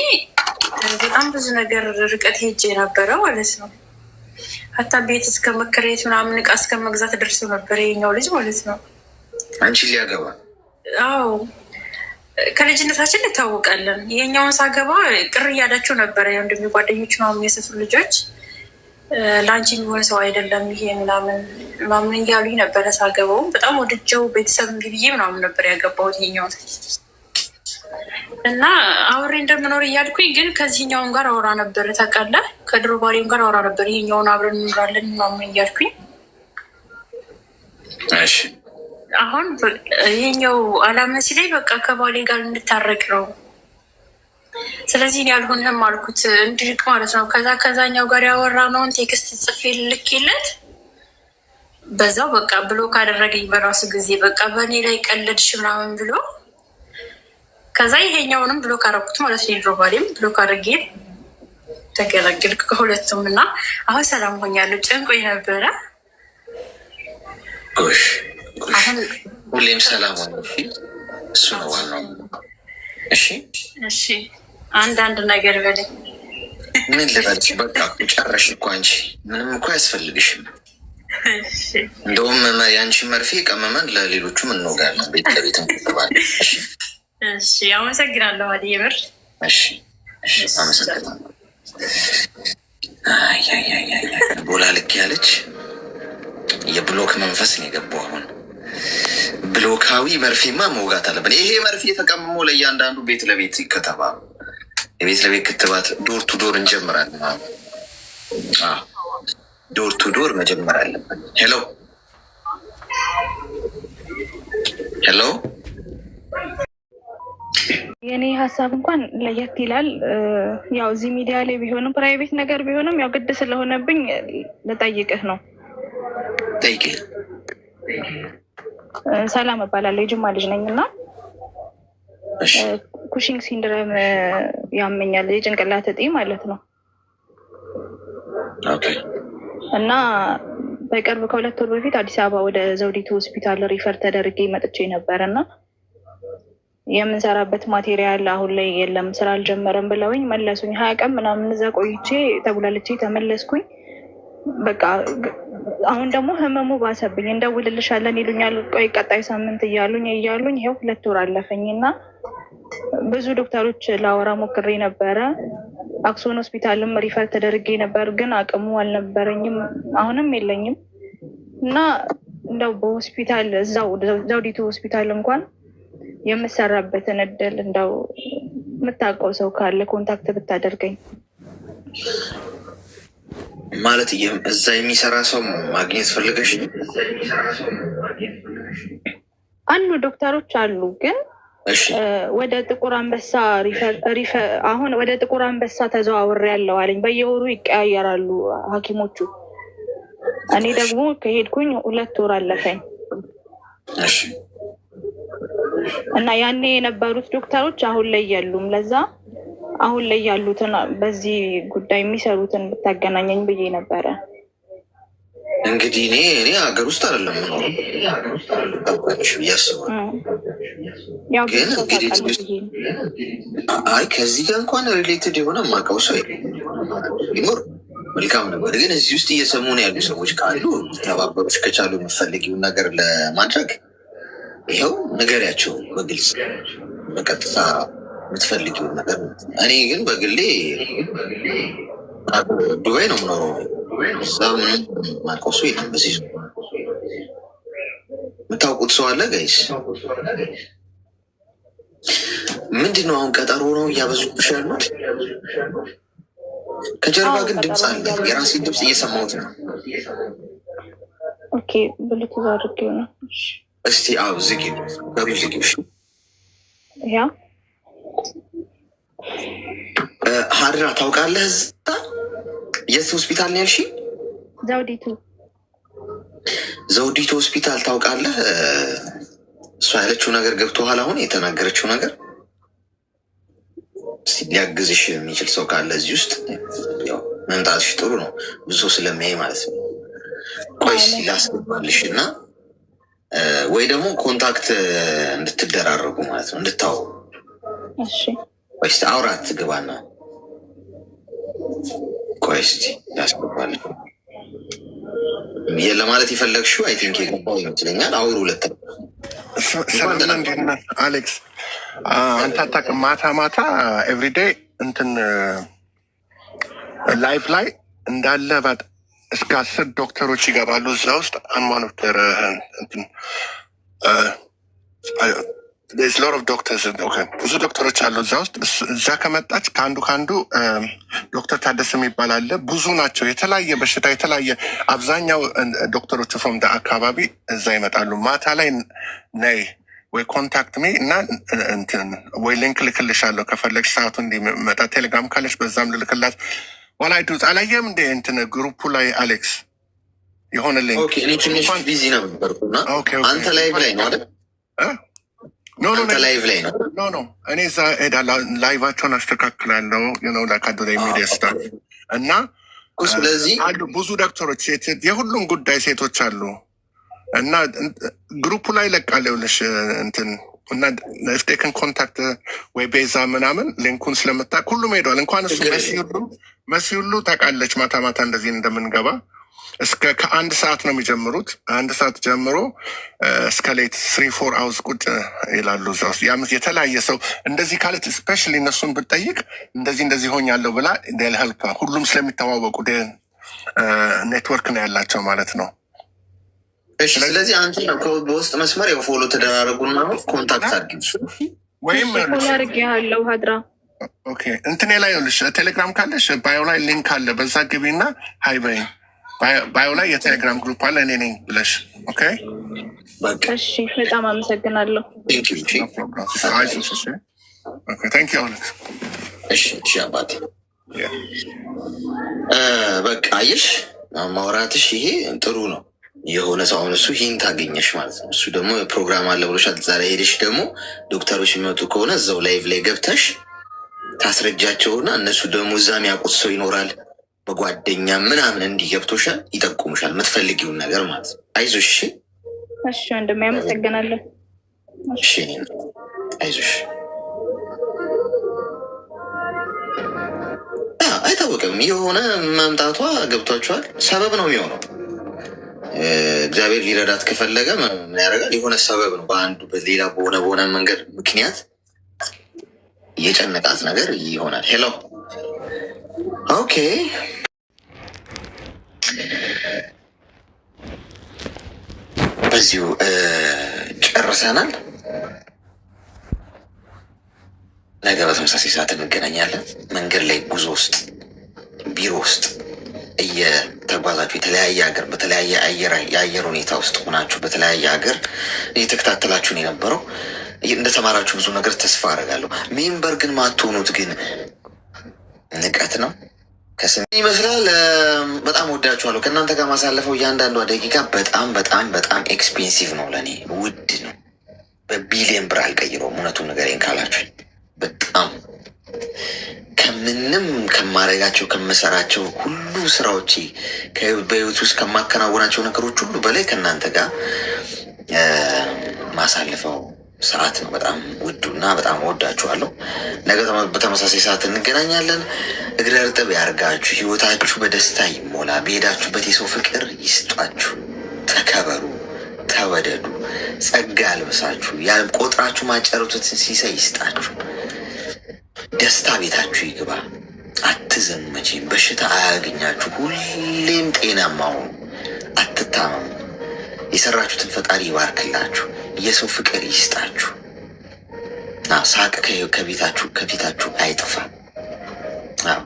በጣም ብዙ ነገር ርቀት ሄጄ ነበረ ማለት ነው። ሀታ ቤት እስከ መከራየት ምናምን እቃ እስከ መግዛት ደርሶ ነበር ይሄኛው ልጅ ማለት ነው። አንቺ ሊያገባ? አዎ ከልጅነታችን እንታወቃለን። ይሄኛውን ሳገባ ቅር እያላቸው ነበረ ወንድሜ ጓደኞች ምናምን የሰፈር ልጆች፣ ለአንቺ የሚሆን ሰው አይደለም ይሄ ምናምን እያሉኝ ነበረ። ሳገባው በጣም ወድጀው ቤተሰብ እምቢ ብዬ ምናምን ነበር ያገባሁት ይሄኛውን እና አብሬ እንደምኖር እያልኩኝ ግን ከዚህኛውን ጋር አወራ ነበር ታውቃለህ። ከድሮ ባሌም ጋር አወራ ነበር። ይሄኛውን አብረን እንኖራለን ምናምን እያልኩኝ አሁን ይሄኛው አላመሲ ላይ በቃ ከባሌ ጋር እንድታረቅ ነው። ስለዚህ እኔ አልሆንህም አልኩት እንድርቅ ማለት ነው። ከዛኛው ጋር ያወራነውን ቴክስት ጽፌ ልኬለት በዛው በቃ ብሎ ካደረገኝ በራሱ ጊዜ በቃ በእኔ ላይ ቀለድሽ ምናምን ብሎ ከዛ ይሄኛውንም ብሎ ካረኩት ማለት ነው። ድሮ ባሌም ብሎ ካደረጌ ተገላገልኩ ከሁለቱም እና አሁን ሰላም ሆኛለሁ። ጭንቆኝ ነበረ። አሁን ሁሌም ሰላም ሆነ። እሱ ነው ዋናው። እሺ አንዳንድ ነገር በለኝ። ምን ልበልሽ? በቃ ጨረሽ እኮ አንቺ ምንም እኮ አያስፈልግሽም። እንደውም የአንቺ መርፌ ቀመመን ለሌሎቹም እንወጋለን። ቤት ለቤት እንቅባለን። እሺ አመሰግናለሁ። አዲየምር አመሰግናለሁ። ቦላ ልክ ያለች የብሎክ መንፈስ ነው የገባው። አሁን ብሎካዊ መርፌማ መውጋት አለብን። ይሄ መርፌ የተቀመመው ለእያንዳንዱ ቤት ለቤት ይከተባሉ። የቤት ለቤት ክትባት ዶር ቱ ዶር እንጀምራለን። ዶር ቱ ዶር መጀመር አለብን። ሄሎ ሄሎ። የኔ ሀሳብ እንኳን ለየት ይላል። ያው እዚህ ሚዲያ ላይ ቢሆንም ፕራይቬት ነገር ቢሆንም ያው ግድ ስለሆነብኝ ልጠይቅህ ነው። ጠይቄ። ሰላም እባላለሁ። የጅማ ልጅ ነኝ እና ኩሽንግ ሲንድረም ያመኛል፣ የጭንቅላት እጢ ማለት ነው። እና በቅርብ ከ2 ወር በፊት አዲስ አበባ ወደ ዘውዲቱ ሆስፒታል ሪፈር ተደርጌ መጥቼ ነበር እና የምንሰራበት ማቴሪያል አሁን ላይ የለም ስራ አልጀመረም ብለውኝ መለሱኝ። 20 ቀን ምናምን እዛ ቆይቼ ተጉላልቼ ተመለስኩኝ። በቃ አሁን ደግሞ ህመሙ ባሰብኝ። እንደውልልሻለን ይሉኛል። ቆይ ቀጣይ ሳምንት እያሉኝ ይኸው 2 ወር አለፈኝ እና ብዙ ዶክተሮች ላወራ ሞክሬ ነበረ። አክሱም ሆስፒታልም ሪፈር ተደርጌ ነበር፣ ግን አቅሙ አልነበረኝም፣ አሁንም የለኝም እና እንደው በሆስፒታል እዛው ዘውዲቱ ሆስፒታል እንኳን የምሰራበትን እድል እንደው የምታውቀው ሰው ካለ ኮንታክት ብታደርገኝ። ማለት እዛ የሚሰራ ሰው ማግኘት ፈልገሽ? አሉ ዶክተሮች አሉ፣ ግን ወደ ጥቁር አንበሳ አሁን ወደ ጥቁር አንበሳ ተዘዋውሬ ያለው አለኝ። በየወሩ ይቀያየራሉ ሐኪሞቹ። እኔ ደግሞ ከሄድኩኝ 2 ወር አለፈኝ እና ያኔ የነበሩት ዶክተሮች አሁን ላይ የሉም። ለዛ አሁን ላይ ያሉትን በዚህ ጉዳይ የሚሰሩትን ብታገናኘኝ ብዬ ነበረ። እንግዲህ እኔ ሀገር ውስጥ አይደለም አይ ከዚህ ጋር እንኳን ሪሌትድ የሆነ የማውቀው ሰው ቢኖር መልካም ነበር። ግን እዚህ ውስጥ እየሰሙ ነው ያሉ ሰዎች ካሉ ተባበሮች ከቻሉ የምፈልጊውን ነገር ለማድረግ ይኸው ንገሪያቸው በግልጽ በቀጥታ የምትፈልጊውን ነገር። እኔ ግን በግሌ ዱባይ ነው የምኖረው። እዛ ምንም ማውቀው ሰው የለም። በዚህ የምታውቁት ሰው አለ ጋይስ? ምንድን ነው አሁን ቀጠሮ ነው እያበዙብሽ ያሉት? ከጀርባ ግን ድምፅ አለ። የራሴን ድምፅ እየሰማሁት ነው። ኦኬ ብሉቱዝ አድርጌው ነው። እስቲ አዎ ዝጊ በሩ ዝጊ። ያ ሀድራ ታውቃለህ? እዛ የት ሆስፒታል ነው ያልሽኝ? ዘውዲቱ ሆስፒታል ታውቃለህ? እሷ ያለችው ነገር ገብቶሃል? አሁን የተናገረችው ነገር ሊያግዝሽ የሚችል ሰው ካለ እዚህ ውስጥ መምጣትሽ ጥሩ ነው። ብዙ ሰው ስለሚያይ ማለት ነው። ቆይ እስኪ ላስገባልሽ እና ወይ ደግሞ ኮንታክት እንድትደራረጉ ማለት ነው፣ እንድታው ቆይ እስኪ አውራት ግባና ቆይ እስኪ ላስገባልሽ ለማለት የፈለግሽው አይ ቲንክ የገባው ይመስለኛል። አውሩ ሁለት ሰላም አሌክስ፣ አንተ አታውቅም። ማታ ኤቭሪዴይ እንትን ላይፍ ላይ እንዳለ እስከ 10 ዶክተሮች ይገባሉ እዛ ውስጥ። አንዋን ኦፍ እንትን ሎት ኦፍ ዶክተርስ ብዙ ዶክተሮች አሉ እዛ ውስጥ። እዛ ከመጣች ከአንዱ ዶክተር ታደሰ የሚባል አለ። ብዙ ናቸው፣ የተለያየ በሽታ የተለያየ። አብዛኛው ዶክተሮቹ ፍሮም አካባቢ እዛ ይመጣሉ። ማታ ላይ ነይ ወይ ኮንታክት ሚ እና እንትን ወይ ሊንክ ልክልሻለሁ ከፈለግሽ ሰዓቱ እንዲመጣ ቴሌግራም ካለሽ በዛም ልልክላት። ዋላይ ዱዝ አላየም እንደ እንትን ግሩፑ ላይ አሌክስ የሆነ ሊንክ እኔ ትንሽ ቢዚ ነበርኩና አንተ ላይቭ ላይ ነው አይደል? ላይቭ ላይ ነው። ኖ እኔ እዛ ሄዳለሁ፣ ላይቫቸውን አስተካክላለሁ። ለካዶ ሚዲያ ስታፍ እና ስለዚህ አሉ ብዙ ዶክተሮች የሁሉም ጉዳይ ሴቶች አሉ እና ግሩፑ ላይ ለቃለሁልሽ እንትን እና ስቴክን ኮንታክት ወይ ቤዛ ምናምን ሊንኩን ስለምታውቅ ሁሉም ሄዷል። እንኳን እሱ መሲ ሁሉ ታውቃለች። ማታ ማታ እንደዚህ እንደምንገባ እስከ ከአንድ ሰዓት ነው የሚጀምሩት። አንድ ሰዓት ጀምሮ እስከ ሌት 3-4 አውርስ ቁጭ ይላሉ እዛ ውስጥ። ያም የተለያየ ሰው እንደዚህ ካለች ስፔሻሊ እነሱን ብጠይቅ እንደዚህ ሆኛለሁ ብላ ዴል ሄልፕ ሁሉም ስለሚተዋወቁ ኔትወርክ ነው ያላቸው ማለት ነው። እሺ፣ ስለዚህ አንተ በውስጥ መስመር ፎሎ ተደራረጉና ኮንታክት አድርጊ ወይም አድርግ ያለው ሀድራ እንትኔ ላይ ልሽ ቴሌግራም ካለሽ ባዮ ላይ ሊንክ አለ። በዛ ግቢና ሀይ በይኝ። ባዮ ላይ የቴሌግራም ግሩፕ አለ እኔ ነኝ ብለሽ። እሺ፣ በጣም አመሰግናለሁ። እሺ አባቴ፣ በቃ አየሽ ማውራትሽ ይሄ ጥሩ ነው። የሆነ ሰው አሁን እሱ ሂንት አገኘሽ ማለት ነው። እሱ ደግሞ ፕሮግራም አለ ብሎሻል። እዛ ላይ ሄደሽ ደግሞ ዶክተሮች የሚመጡ ከሆነ እዛው ላይቭ ላይ ገብተሽ ታስረጃቸውና እነሱ ደግሞ እዛ የሚያውቁት ሰው ይኖራል በጓደኛ ምናምን እንዲህ ገብቶሻል፣ ይጠቁሙሻል የምትፈልጊውን ነገር ማለት ነው። አይዞሽ። እሺ ወንድሜ አመሰግናለሁ። እሺ አይዞሽ። አይታወቅም የሆነ መምጣቷ ገብቷቸዋል። ሰበብ ነው የሚሆነው። እግዚአብሔር ሊረዳት ከፈለገ ምን ያደርጋል? የሆነ ሰበብ ነው። በአንዱ በሌላ በሆነ መንገድ ምክንያት የጨነቃት ነገር ይሆናል። ሄሎ ኦኬ። በዚሁ ጨርሰናል። ነገ በተመሳሳይ ሰዓት እንገናኛለን። መንገድ ላይ፣ ጉዞ ውስጥ፣ ቢሮ ውስጥ እየተጓዛችሁ የተለያየ ሀገር በተለያየ የአየር ሁኔታ ውስጥ ሆናችሁ በተለያየ ሀገር እየተከታተላችሁን የነበረው እንደተማራችሁ ብዙ ነገር ተስፋ አደርጋለሁ። ሜምበር ግን ማትሆኑት ግን ንቀት ነው ከስም ይመስላል። በጣም ወዳችኋለሁ። ከእናንተ ጋር ማሳለፈው እያንዳንዷ ደቂቃ በጣም ኤክስፔንሲቭ ነው፣ ለእኔ ውድ ነው። በቢሊየን ብር አልቀይረውም። እውነቱን ንገረኝ ካላችሁ በጣም ከምንም ከማረጋቸው ከምሰራቸው ሁሉ ስራዎቼ በህይወት ውስጥ ከማከናወናቸው ነገሮች ሁሉ በላይ ከእናንተ ጋር ማሳልፈው ሰዓት ነው። በጣም ውዱና በጣም ወዳችኋለሁ። ነገ በተመሳሳይ ሰዓት እንገናኛለን። እግረ እርጥብ ያርጋችሁ፣ ህይወታችሁ በደስታ ይሞላ፣ በሄዳችሁበት የሰው ፍቅር ይስጧችሁ፣ ተከበሩ፣ ተወደዱ፣ ጸጋ አልብሳችሁ፣ ቆጥራችሁ ማጨረቱትን ሲሳይ ይስጣችሁ፣ ደስታ ቤታችሁ ይግባ፣ አትዘኑ፣ መቼም በሽታ አያገኛችሁ፣ ሁሌም ጤናማ ሁኑ፣ አትታመሙ፣ የሰራችሁትን ፈጣሪ ይባርክላችሁ፣ የሰው ፍቅር ይስጣችሁ፣ ሳቅ ከፊታችሁ አይጥፋ፣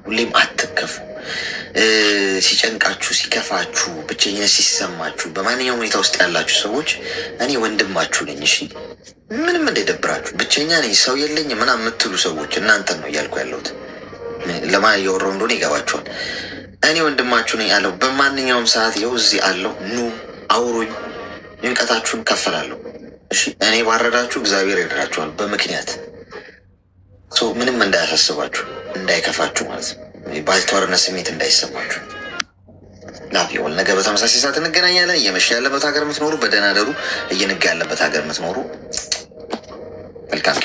ሁሌም አትከፉ። ሲጨንቃችሁ፣ ሲከፋችሁ፣ ብቸኝነት ሲሰማችሁ፣ በማንኛውም ሁኔታ ውስጥ ያላችሁ ሰዎች እኔ ወንድማችሁ ነኝ። እሺ፣ ምንም እንዳይደብራችሁ። ብቸኛ ነኝ ሰው የለኝ ምናምን የምትሉ ሰዎች እናንተን ነው እያልኩ ያለሁት። ለማን እያወራሁ እንደሆነ ይገባችኋል። እኔ ወንድማችሁ ነኝ አለው። በማንኛውም ሰዓት ይኸው እዚህ አለው። ኑ አውሩኝ፣ ጭንቀታችሁን ከፈላለሁ። እሺ፣ እኔ ባረዳችሁ እግዚአብሔር ይረዳችኋል በምክንያት። ምንም እንዳያሳስባችሁ፣ እንዳይከፋችሁ ማለት ነው። ባልተዋርነት ስሜት እንዳይሰማችሁ። ላፊወል ነገ በተመሳሳይ ሰዓት እንገናኛለን። እየመሸ ያለበት ሀገር የምትኖሩ በደህና ደሩ፣ እየነጋ ያለበት ሀገር የምትኖሩ መልካም